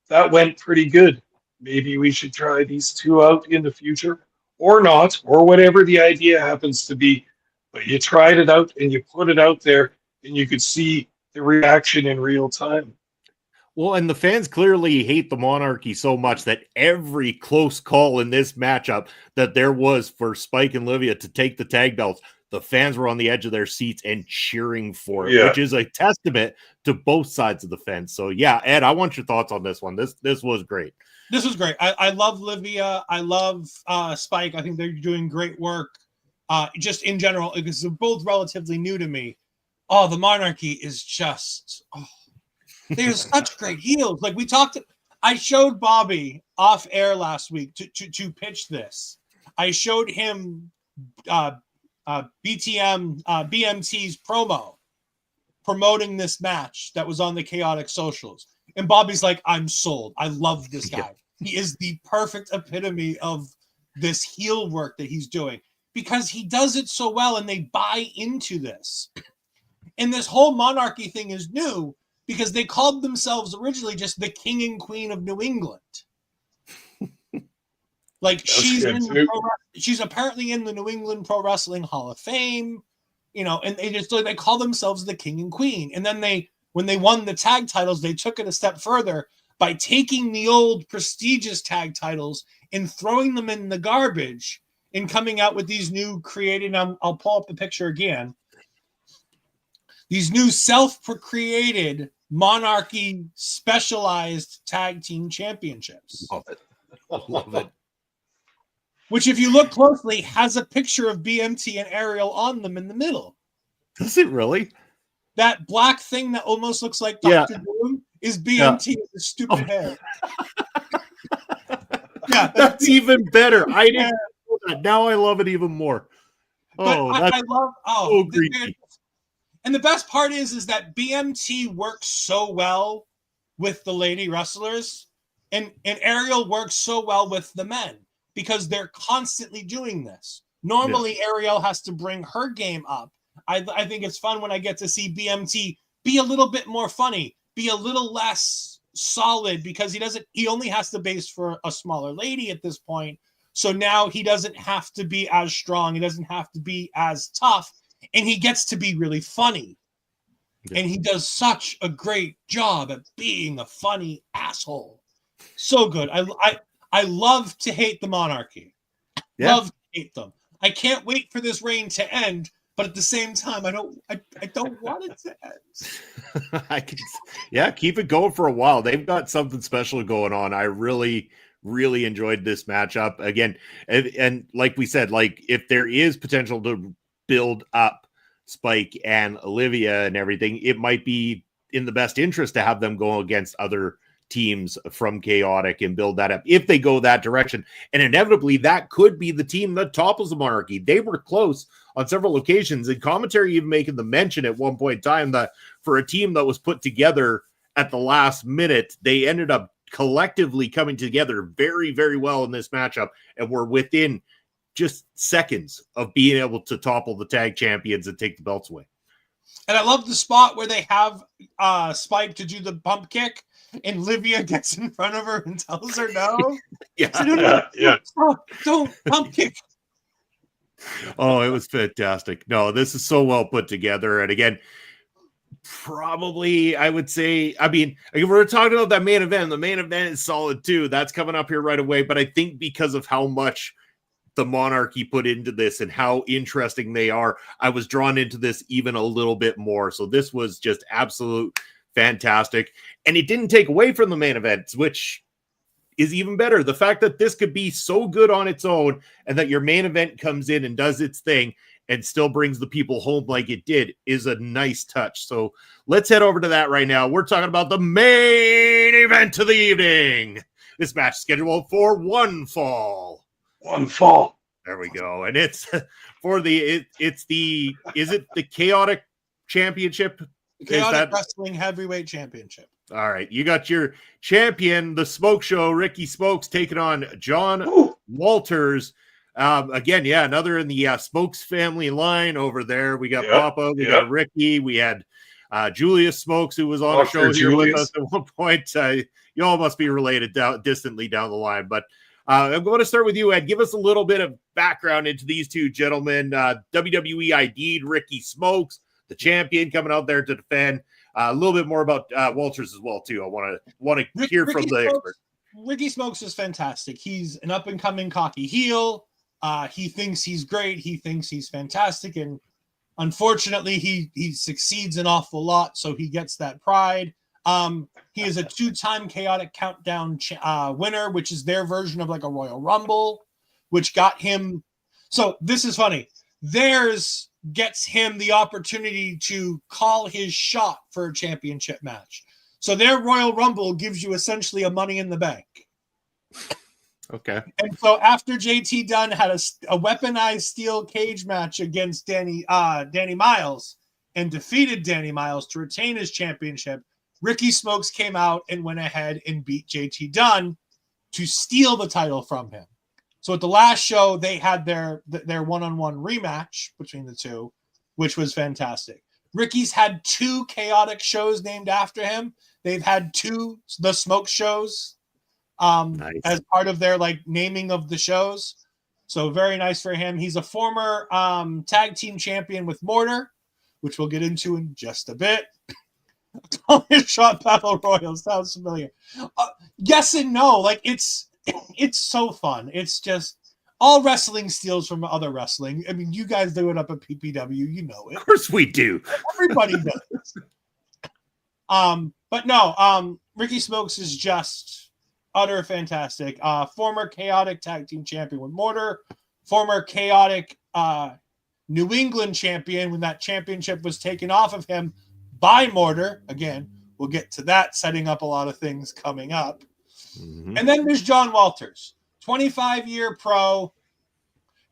that went pretty good. Maybe we should try these two out in the future, or not, or whatever the idea happens to be. But you tried it out and you put it out there, and you could see the reaction in real time. Well, and the fans clearly hate the Monarchy so much that every close call in this matchup that there was for Spike and Livia to take the tag belts, the fans were on the edge of their seats and cheering for it, which is a testament to both sides of the fence. So yeah, Ed, I want your thoughts on this one. This was great. This was great. I love Livia. I love Spike. I think they're doing great work. Just in general, because they're both relatively new to me. Oh, the Monarchy is just, they're such great heels. Like we talked, I showed Bobby off air last week to pitch this. I showed him BMT's promo promoting this match that was on the Chaotic socials. And Bobby's like, I'm sold. I love this guy. He is the perfect epitome of this heel work that he's doing because he does it so well and they buy into this. And this whole monarchy thing is new because they called themselves originally just the King and Queen of New England. Like she's apparently in the New England Pro Wrestling Hall of Fame, you know, and they call themselves the King and Queen. And then when they won the tag titles, they took it a step further by taking the old prestigious tag titles and throwing them in the garbage and coming out with these new created. I'll pull up the picture again. These new self-created monarchy specialized tag team championships. Love it. Love it. Which, if you look closely, has a picture of BMT and Ariel on them in the middle. Does it really? That black thing that almost looks like Dr. Doom is BMT with his stupid hair. Yeah, that's even better. I didn't know that. Now I love it even more. Oh, I love so greedy. And the best part is that BMT works so well with the lady wrestlers, and Ariel works so well with the men because they're constantly doing this. Normally, Ariel has to bring her game up. I think it's fun when I get to see BMT be a little bit more funny, be a little less solid because he only has to base for a smaller lady at this point. So now he doesn't have to be as strong. He doesn't have to be as tough. And he gets to be really funny. Yeah. And he does such a great job at being a funny asshole. So good. I love to hate the monarchy. Yeah. Love to hate them. I can't wait for this reign to end, but at the same time, I don't want it to end. Keep it going for a while. They've got something special going on. I really enjoyed this matchup again. And like we said, like if there is potential to build up Spike and Olivia and everything, it might be in the best interest to have them go against other teams from Chaotic and build that up if they go that direction. And inevitably that could be the team that topples the monarchy. They were close on several occasions, and commentary even making the mention at one point in time that for a team that was put together at the last minute, they ended up collectively coming together very, very well in this matchup and were within just seconds of being able to topple the tag champions and take the belts away. And I love the spot where they have Spike to do the bump kick and Livia gets in front of her and tells her no. Don't bump kick. Oh, it was fantastic. No, this is so well put together. And again, probably I would say, I mean, we're talking about that main event. The main event is solid too. That's coming up here right away. But I think because of how much the monarchy put into this and how interesting they are, I was drawn into this even a little bit more. So this was just absolute fantastic. And it didn't take away from the main event, which is even better. The fact that this could be so good on its own and that your main event comes in and does its thing and still brings the people home like it did is a nice touch. So let's head over to that right now. We're talking about the main event of the evening. This match is scheduled for one fall. One fall. There we go. And it's for is it the Chaotic Championship? Chaotic Wrestling Heavyweight Championship. All right. You got your champion, the Smoke Show, Ricky Smokes, taking on John Walters. Again, another in the Smokes family line over there. We got Papa, we got Ricky, we had Julius Smokes, who was on a show here with us at one point. You all must be related distantly down the line, but I'm going to start with you, Ed. Give us a little bit of background into these two gentlemen. WWE ID'd Ricky Smokes, the champion, coming out there to defend. A little bit more about Walters as well, too. I want to hear from the expert. Ricky Smokes is fantastic. He's an up-and-coming cocky heel. He thinks he's great. He thinks he's fantastic. And unfortunately, he succeeds an awful lot, so he gets that pride. He is a 2-time Chaotic Countdown winner, which is their version of like a Royal Rumble, which got him. So this is funny. Theirs gets him the opportunity to call his shot for a championship match. So their Royal Rumble gives you essentially a Money in the Bank. Okay. And so after JT Dunn had a weaponized steel cage match against Danny Miles and defeated Danny Miles to retain his championship, Ricky Smokes came out and went ahead and beat JT Dunn to steal the title from him. So at the last show, they had their one-on-one rematch between the two, which was fantastic. Ricky's had 2 chaotic shows named after him. They've had 2 the Smoke shows Nice. as part of their like naming of the shows. So very nice for him. He's a former tag team champion with Mortar, which we'll get into in just a bit. Shot Battle Royal sounds familiar. Yes and no. Like it's so fun. It's just all wrestling steals from other wrestling. I mean, you guys do it up at PPW, you know it. Of course we do. Everybody does. But no, Ricky Smokes is just utter fantastic. Former chaotic tag team champion with Mortar, former chaotic New England champion when that championship was taken off of him by Mortar. Again, we'll get to that, setting up a lot of things coming up. Mhm. And then there's John Walters, 25-year pro,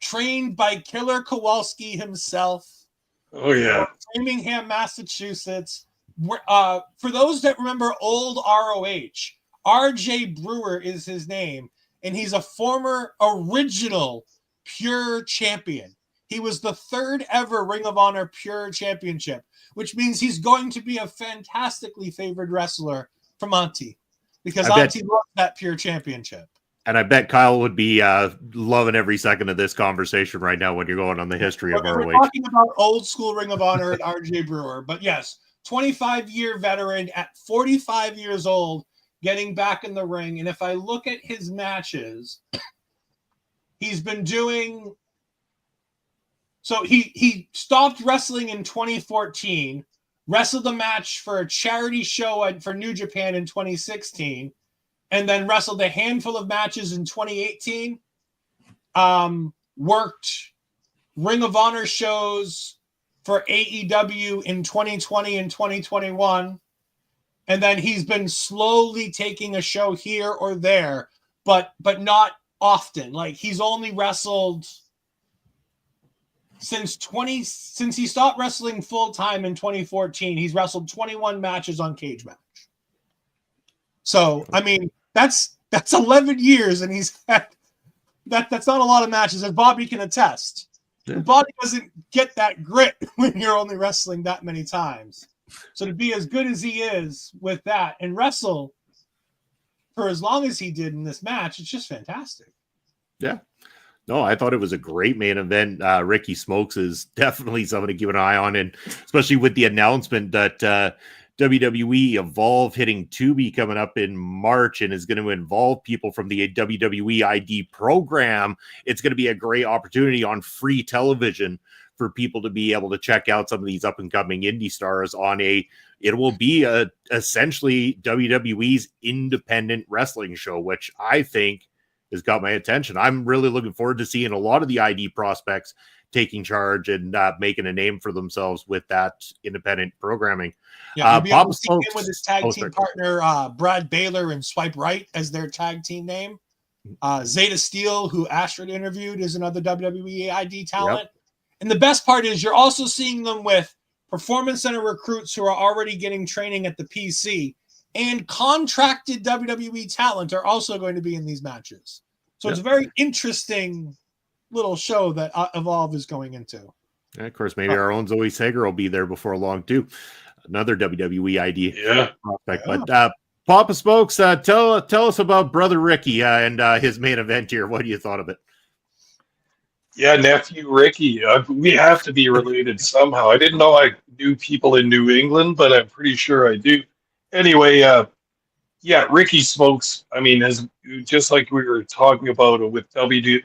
trained by Killer Kowalski himself. Oh yeah. Framingham, Massachusetts. For those that remember old ROH, RJ Brewer is his name, and he's a former original Pure champion. He was the 3rd ever Ring of Honor Pure championship, which means he's going to be a fantastically favored wrestler from Auntie, because I bet- Auntie loves that Pure championship. And I bet Kyle would be loving every second of this conversation right now when you're going on the history of We're ROH. talking about old school Ring of Honor and RJ Brewer, but yes, 25-year veteran at 45 years old, getting back in the ring. And if I look at his matches, he's been doing. So he stopped wrestling in 2014, wrestled a match for a charity show for New Japan in 2016, and then wrestled a handful of matches in 2018. Worked Ring of Honor shows for AEW in 2020 and 2021. And then he's been slowly taking a show here or there, but not often. Like he's only wrestled since he stopped wrestling full time in 2014. He's wrestled 21 matches on Cage Match. So I mean that's 11 years, and he's had that's not a lot of matches, as Bobby can attest. Yeah. The body doesn't get that grit when you're only wrestling that many times. So to be as good as he is with that and wrestle for as long as he did in this match, it's just fantastic. Yeah. No, I thought it was a great main event. Ricky Smokes is definitely someone to keep an eye on, and especially with the announcement that WWE Evolve hitting Tubi coming up in March and is going to involve people from the WWE ID program. It's going to be a great opportunity on free television for people to be able to check out some of these up and coming indie stars on it will be essentially WWE's independent wrestling show, which I think has got my attention. I'm really looking forward to seeing a lot of the ID prospects taking charge and making a name for themselves with that independent programming. Yeah, you'll be able to see him Smokes- with his tag Oh, team sorry. partner Brad Baylor and Swipe Right as their tag team name. Zeta Steel, who Astrid interviewed, is another WWE ID talent. Yep. And the best part is you're also seeing them with Performance Center recruits who are already getting training at the PC, and contracted WWE talent are also going to be in these matches. So it's a very interesting little show that Evolve is going into. And of course, maybe our own Zoe Sager will be there before long too. Another WWE ID prospect. Yeah. But Papa Smokes, tell us about Brother Ricky and his main event here. What do you thought of it? Yeah, nephew Ricky. We have to be related somehow. I didn't know I knew people in New England, but I'm pretty sure I do. Anyway, yeah, Ricky Smokes. I mean, as just like we were talking about with WWE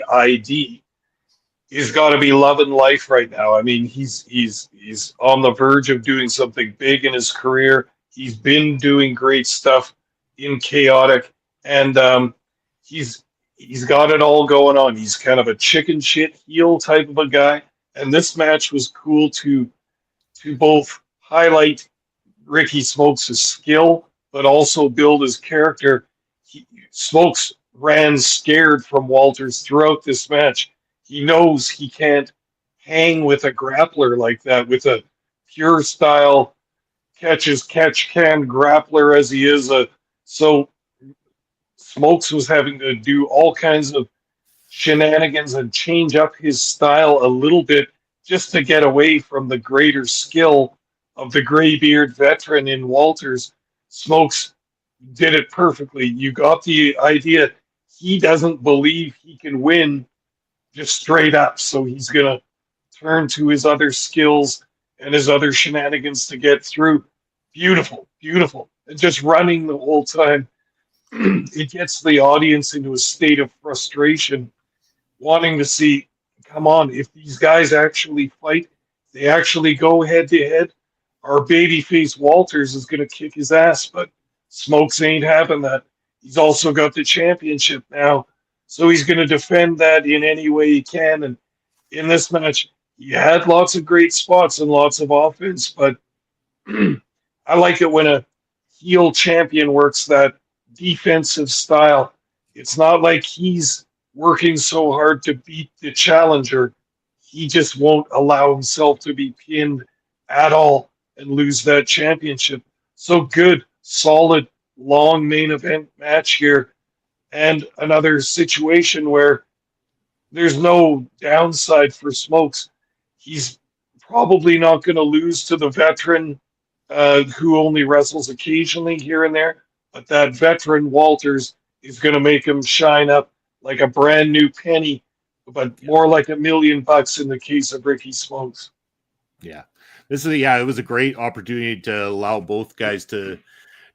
ID, he's got to be loving life right now. I mean, he's on the verge of doing something big in his career. He's been doing great stuff in Chaotic, and he's got it all going on. He's kind of a chicken shit heel type of a guy, and this match was cool to both highlight Ricky Smokes' skill, but also build his character. Smokes ran scared from Walters throughout this match. He knows he can't hang with a grappler like that, with a pure style catch can grappler as he is. So Smokes was having to do all kinds of shenanigans and change up his style a little bit just to get away from the greater skill of the graybeard veteran in Walters. Smokes did it perfectly. You got the idea. He doesn't believe he can win just straight up, so he's going to turn to his other skills and his other shenanigans to get through. Beautiful, beautiful. And just running the whole time, it gets the audience into a state of frustration, wanting to see, come on, if these guys actually fight, they actually go head to head, our babyface Walters is going to kick his ass, but Smokes ain't having that. He's also got the championship now, so he's going to defend that in any way he can. And in this match, he had lots of great spots and lots of offense, but I like it when a heel champion works that defensive style. It's not like he's working so hard to beat the challenger. He just won't allow himself to be pinned at all and lose that championship. So good, solid, long main event match here. And another situation where there's no downside for Smokes. He's probably not going to lose to the veteran who only wrestles occasionally here and there, but that veteran Walters is going to make him shine up like a brand new penny, but more like $1 million in the case of Ricky Smokes. Yeah. It was a great opportunity to allow both guys to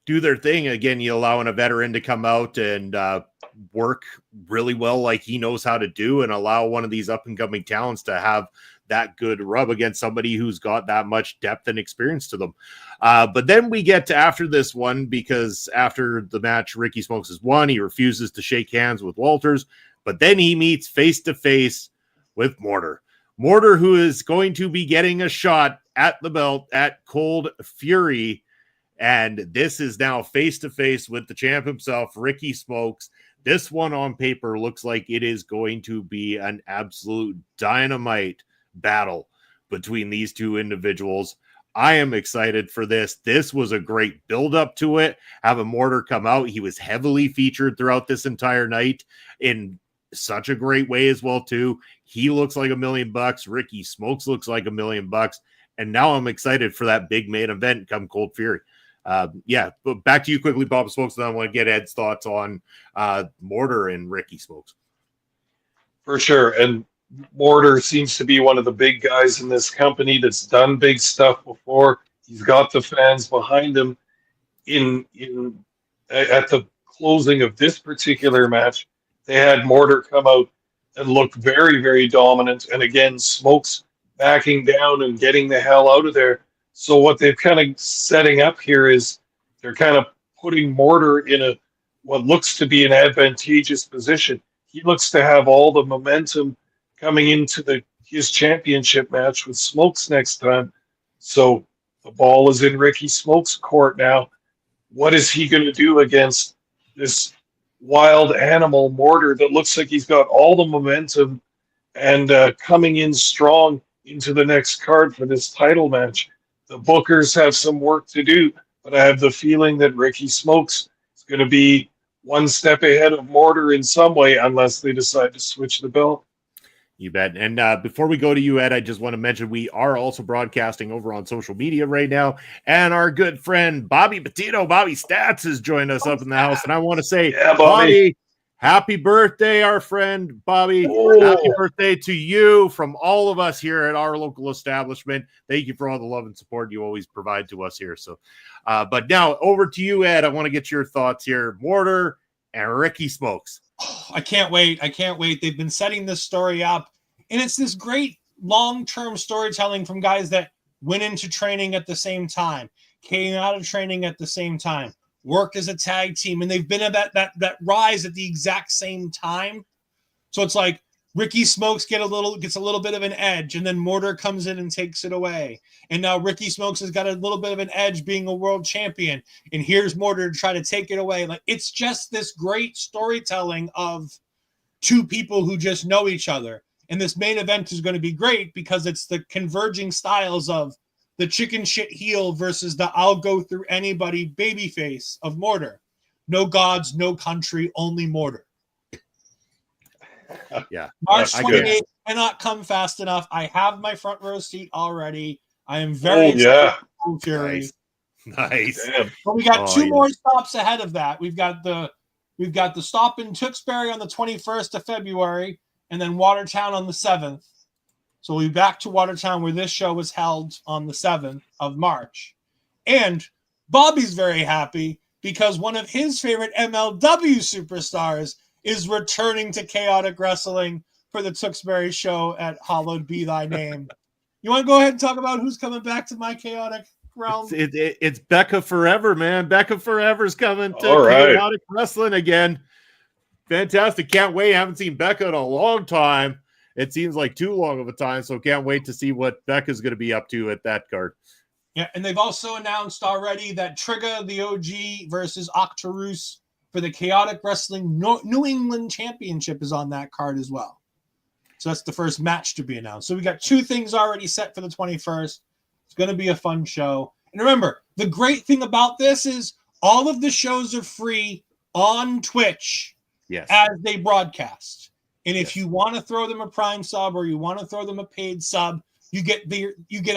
do their thing. Again, you allowing a veteran to come out and work really well like he knows how to do, and allow one of these up and coming talents to have that good rub against somebody who's got that much depth and experience to them. But then we get to after this one, because after the match, Ricky Smokes has won. He refuses to shake hands with Walters, but then he meets face to face with Mortar. Mortar, who is going to be getting a shot at the belt at Cold Fury. And this is now face to face with the champ himself, Ricky Smokes. This one on paper looks like it is going to be an absolute dynamite battle between these two individuals. I am excited for this. This was a great build up to it. Having Mortar come out, he was heavily featured throughout this entire night in such a great way as well too. He looks like $1 million. Ricky Smokes looks like $1 million. And now I'm excited for that big main event come Cold Fury. But back to you quickly, Papa Smokes, and I want to get Ed's thoughts on Mortar and Ricky Smokes. For sure. And Mortar seems to be one of the big guys in this company that's done big stuff before. He's got the fans behind him. At the closing of this particular match, they had Mortar come out and look very, very dominant. And again, Smokes backing down and getting the hell out of there. So what they're kind of setting up here is they're kind of putting Mortar in what looks to be an advantageous position. He looks to have all the momentum coming into his championship match with Smokes next time. So the ball is in Ricky Smokes' court now. What is he going to do against this wild animal Mortar that looks like he's got all the momentum and coming in strong into the next card for this title match? The bookers have some work to do, but I have the feeling that Ricky Smokes is going to be one step ahead of Mortar in some way, unless they decide to switch the belt. You bet. And before we go to you, Ed, I just want to mention we are also broadcasting over on social media right now. And our good friend Bobby Petito, Bobby Stats, has joined us up in the house. And I want to say, Bobby, happy birthday, our friend Bobby. Happy birthday to you from all of us here at our local establishment. Thank you for all the love and support you always provide to us here. So, but now over to you, Ed. I want to get your thoughts here. Mortar and Ricky Smokes. Oh, I can't wait. They've been setting this story up, and it's this great long-term storytelling from guys that went into training at the same time, came out of training at the same time, worked as a tag team, and they've been at that rise at the exact same time. So it's like Ricky Smokes gets a little bit of an edge, and then Mortar comes in and takes it away. And now Ricky Smokes has got a little bit of an edge being a world champion. And here's Mortar to try to take it away. Like, it's just this great storytelling of two people who just know each other. And this main event is going to be great because it's the converging styles of the chicken shit heel versus the I'll go through anybody babyface of Mortar. No gods, no country, only Mortar. Yeah. March I 28th cannot come fast enough. I have my front row seat already. I am very excited for Cold Fury. Nice. Damn. But we got two yeah. more stops ahead of that. We've got the stop in Tewksbury on the 21st of February, and then Watertown on the 7th. So we'll be back to Watertown where this show was held on the 7th of March. And Bobby's very happy because one of his favorite MLW superstars is returning to Chaotic Wrestling for the Tewksbury show at Hallowed Be Thy Name. You want to go ahead and talk about who's coming back to my Chaotic realm? It's Becca Forever, man. Becca Forever's coming to All right. Chaotic Wrestling again. Fantastic. Can't wait. Haven't seen Becca in a long time. It seems like too long of a time, so can't wait to see what Becca's going to be up to at that card. Yeah, and they've also announced already that Trigger, the OG, versus Octarus for the Chaotic Wrestling New England Championship is on that card as well. So that's the first match to be announced. So we got two things already set for the 21st. It's going to be a fun show. And remember, the great thing about this is all of the shows are free on Twitch as they broadcast. And if you want to throw them a Prime sub or you want to throw them a paid sub, you get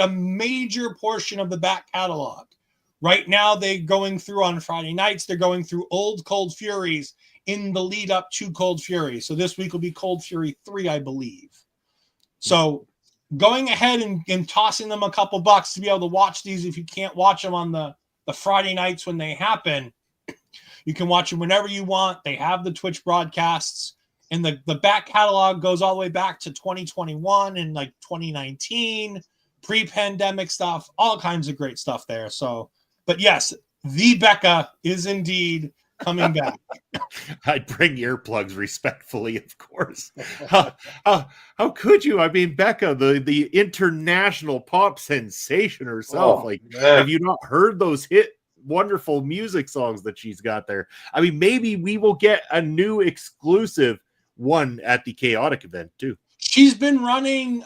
a major portion of the back catalog. Right now, they're going through on Friday nights. They're going through old Cold Furies in the lead up to Cold Fury. So this week will be Cold Fury 3, I believe. So going ahead and tossing them a couple bucks to be able to watch these if you can't watch them on the Friday nights when they happen, you can watch them whenever you want. They have the Twitch broadcasts. And the back catalog goes all the way back to 2021 and like 2019, pre-pandemic stuff, all kinds of great stuff there. So, but yes, the Becca is indeed coming back. I'd bring earplugs respectfully, of course. How could you? I mean, Becca, the international pop sensation herself. Have you not heard those wonderful music songs that she's got there? I mean, maybe we will get a new exclusive one at the Chaotic event too. She's been running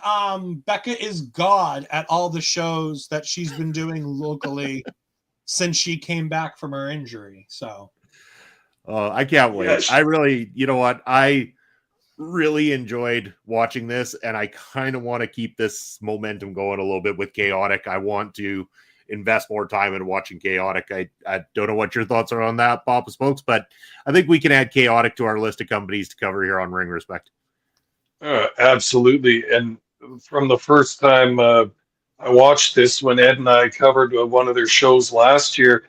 Becca is God at all the shows that she's been doing locally since she came back from her injury. So I can't wait. Yes. I really, you know what? I really enjoyed watching this, and I kind of want to keep this momentum going a little bit with Chaotic. I want to invest more time in watching Chaotic. I don't know what your thoughts are on that, Papa Smokes, but I think we can add Chaotic to our list of companies to cover here on Ring Respect. Absolutely. And from the first time I watched this, when Ed and I covered one of their shows last year,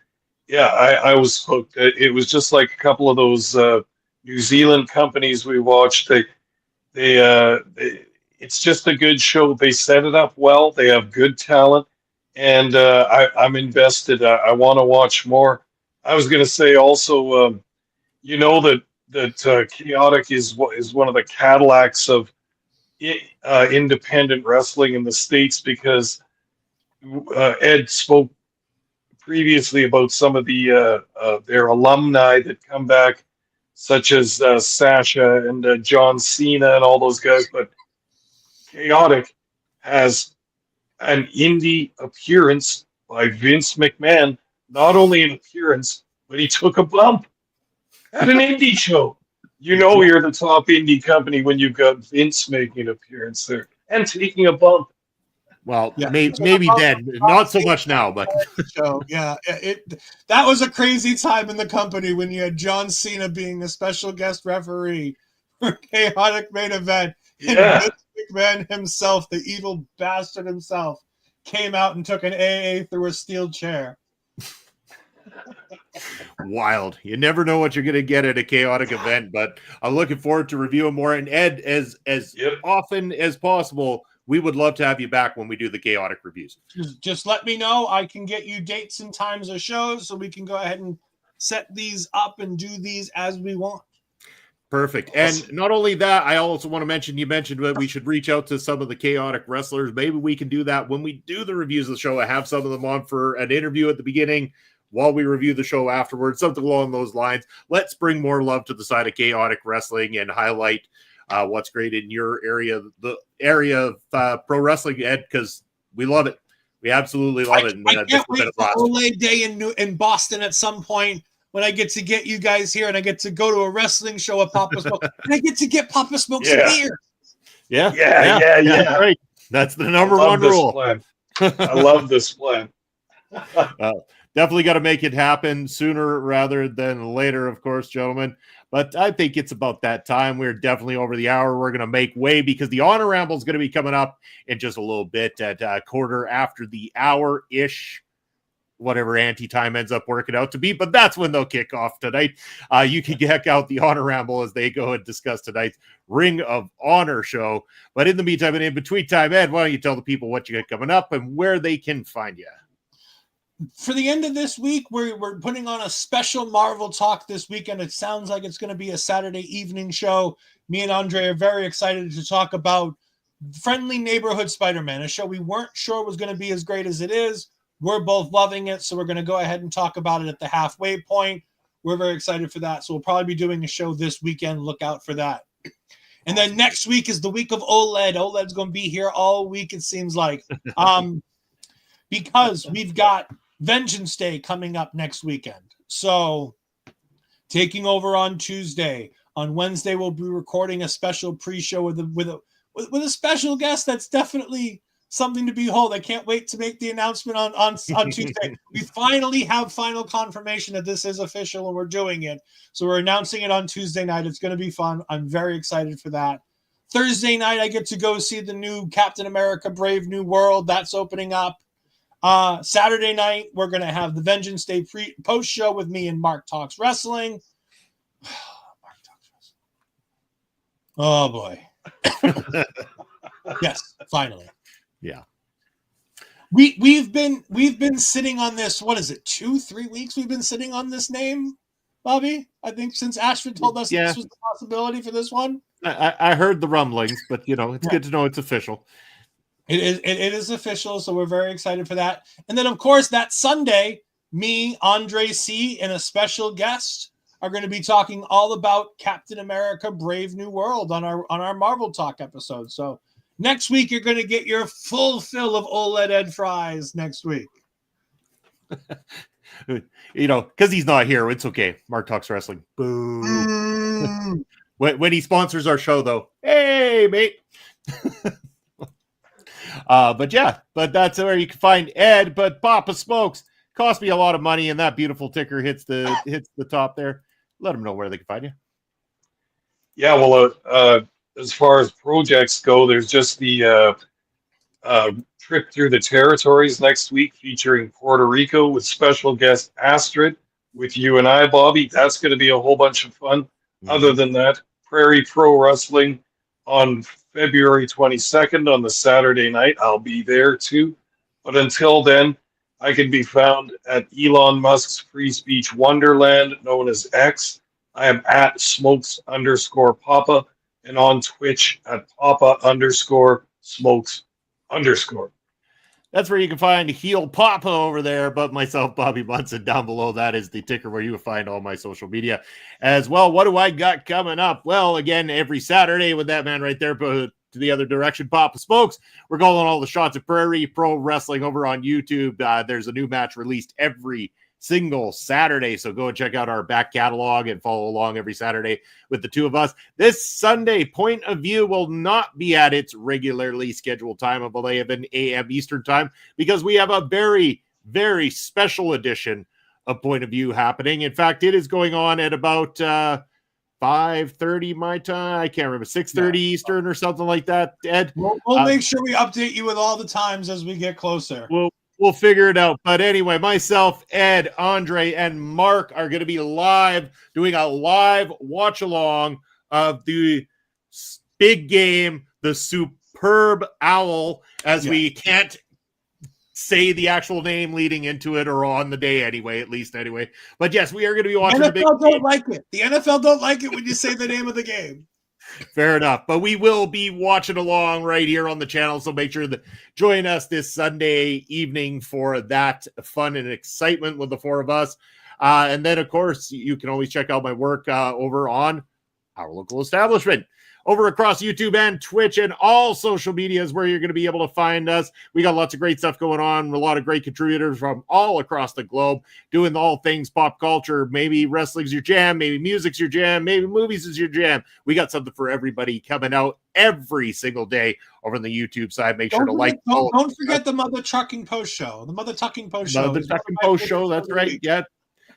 I was hooked. It was just like a couple of those New Zealand companies we watched. It's just a good show. They set it up well. They have good talent. And I'm invested. I want to watch more. I was going to say also, that Chaotic is one of the Cadillacs of independent wrestling in the States, because Ed spoke previously about some of their alumni that come back, such as Sasha and John Cena and all those guys. But Chaotic has an indie appearance by Vince McMahon. Not only an appearance, but he took a bump at an indie show. You know you're the top indie company when you've got Vince making an appearance there and taking a bump. Well, maybe then, not so much now, but so that was a crazy time in the company when you had John Cena being a special guest referee for Chaotic main event. And Vince McMahon himself, the evil bastard himself, came out and took an AA through a steel chair. Wild. You never know what you're going to get at a Chaotic event, but I'm looking forward to reviewing more. And Ed, as often as possible, we would love to have you back when we do the Chaotic reviews. Just let me know. I can get you dates and times of shows so we can go ahead and set these up and do these as we want. Perfect. Awesome. And not only that, I also want to mention, you mentioned that we should reach out to some of the chaotic wrestlers. Maybe we can do that when we do the reviews of the show. I have some of them on for an interview at the beginning while we review the show afterwards, something along those lines. Let's bring more love to the side of chaotic wrestling and highlight what's great in your area, the area of pro wrestling, Ed, because we love it. We absolutely love it. And I can't wait for Olay Day in Boston at some point, when I get to get you guys here and I get to go to a wrestling show at Papa Smokes and I get to get Papa Smokes a beer. Yeah. Right. That's the number one rule. Plan. I love this plan. Definitely got to make it happen sooner rather than later, of course, gentlemen. But I think it's about that time. We're definitely over the hour. We're going to make way because the Honor Ramble is going to be coming up in just a little bit at quarter after the hour-ish. Whatever anti-time ends up working out to be, but that's when they'll kick off tonight. You can check out the Honor Ramble as they go and discuss tonight's Ring of Honor show. But in the meantime and in between time, Ed, why don't you tell the people what you got coming up and where they can find you? For the end of this week, we're putting on a special Marvel talk this weekend. It sounds like it's going to be a Saturday evening show. Me and Andre are very excited to talk about Friendly Neighborhood Spider-Man, a show we weren't sure was going to be as great as it is. We're both loving it, so we're going to go ahead and talk about it at the halfway point. We're very excited for that, so we'll probably be doing a show this weekend. Look out for that. And then next week is the week of OLED. OLED's going to be here all week, it seems like, because we've got Vengeance Day coming up next weekend. So taking over on Tuesday. On Wednesday, we'll be recording a special pre-show with a special guest that's definitely something to behold. I can't wait to make the announcement on Tuesday. We finally have final confirmation that this is official and we're doing it. So we're announcing it on Tuesday night. It's going to be fun. I'm very excited for that. Thursday night, I get to go see the new Captain America Brave New World. That's opening up. Saturday night, we're going to have the Vengeance Day post show with me and Mark Talks Wrestling. Mark Talks Wrestling. Oh boy. Yes, finally. Yeah. We've been sitting on this, what is it, 2-3 weeks we've been sitting on this name, Bobby? I think since Ashford told us this was a possibility for this one. I heard the rumblings, but it's good to know it's official. It is official, so we're very excited for that. And then, of course, that Sunday, me, Andre C., and a special guest are going to be talking all about Captain America Brave New World on our Marvel Talk episode. So next week, you're going to get your full fill of OLED Ed fries next week. Because he's not here, it's okay. Mark Talks Wrestling. Boo. When he sponsors our show, though, hey, mate. But that's where you can find Ed. But Papa Smokes cost me a lot of money, and that beautiful ticker hits the top there. Let them know where they can find you. Yeah, well, as far as projects go, there's just the trip through the territories next week featuring Puerto Rico with special guest Astrid with you and I, Bobby. That's going to be a whole bunch of fun. Mm-hmm. Other than that, Prairie Pro Wrestling on February 22nd on the Saturday night. I'll be there too. But until then, I can be found at Elon Musk's free speech wonderland known as X. I am at Smokes_Papa and on Twitch at Papa_Smokes_. That's where you can find Heel Papa over there, but myself, Bobby Munson, down below. That is the ticker where you will find all my social media as well. What do I got coming up? Well, again, every Saturday with that man right there, but to the other direction, Papa Smokes. We're calling all the shots of Prairie Pro Wrestling over on YouTube. There's a new match released every single Saturday, so go and check out our back catalog and follow along every Saturday with the two of us. This Sunday, Point of View will not be at its regularly scheduled time of 11 a.m. Eastern time because we have a very, very special edition of Point of View happening. In fact, it is going on at about 5:30 my time. I can't remember, 6:30 Eastern or something like that. Ed, we'll make sure we update you with all the times as we get closer. We'll figure it out. But anyway, myself, Ed, Andre, and Mark are going to be live, doing a live watch along of the big game, the Superb Owl, as we can't say the actual name leading into it or on the day anyway, at least anyway. But yes, we are going to be watching the big NFL game. don't like it. The NFL don't like it when you say the name of the game. Fair enough. But we will be watching along right here on the channel. So make sure to join us this Sunday evening for that fun and excitement with the four of us. And then, of course, you can always check out my work over on Our Local Establishment. Over across YouTube and Twitch and all social media is where you're going to be able to find us. We got lots of great stuff going on. A lot of great contributors from all across the globe doing all things pop culture. Maybe wrestling's your jam. Maybe music's your jam. Maybe movies is your jam. We got something for everybody coming out every single day over on the YouTube side. Make sure to like. Don't forget the Mother Trucking Post Show. The Mother Tucking Post Show. The Trucking Post Show. That's right.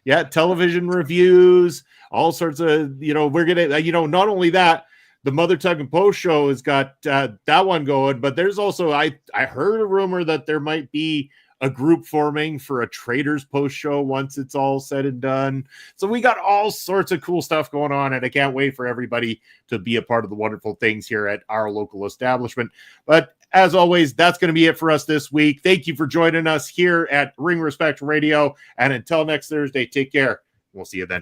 Yeah. Television reviews, all sorts of, we're going to, not only that, the Mother Tug and Post Show has got that one going, but there's also, I heard a rumor that there might be a group forming for a Traders Post Show once it's all said and done. So we got all sorts of cool stuff going on, and I can't wait for everybody to be a part of the wonderful things here at Our Local Establishment. But as always, that's going to be it for us this week. Thank you for joining us here at Ring Respect Radio, and until next Thursday, take care. We'll see you then.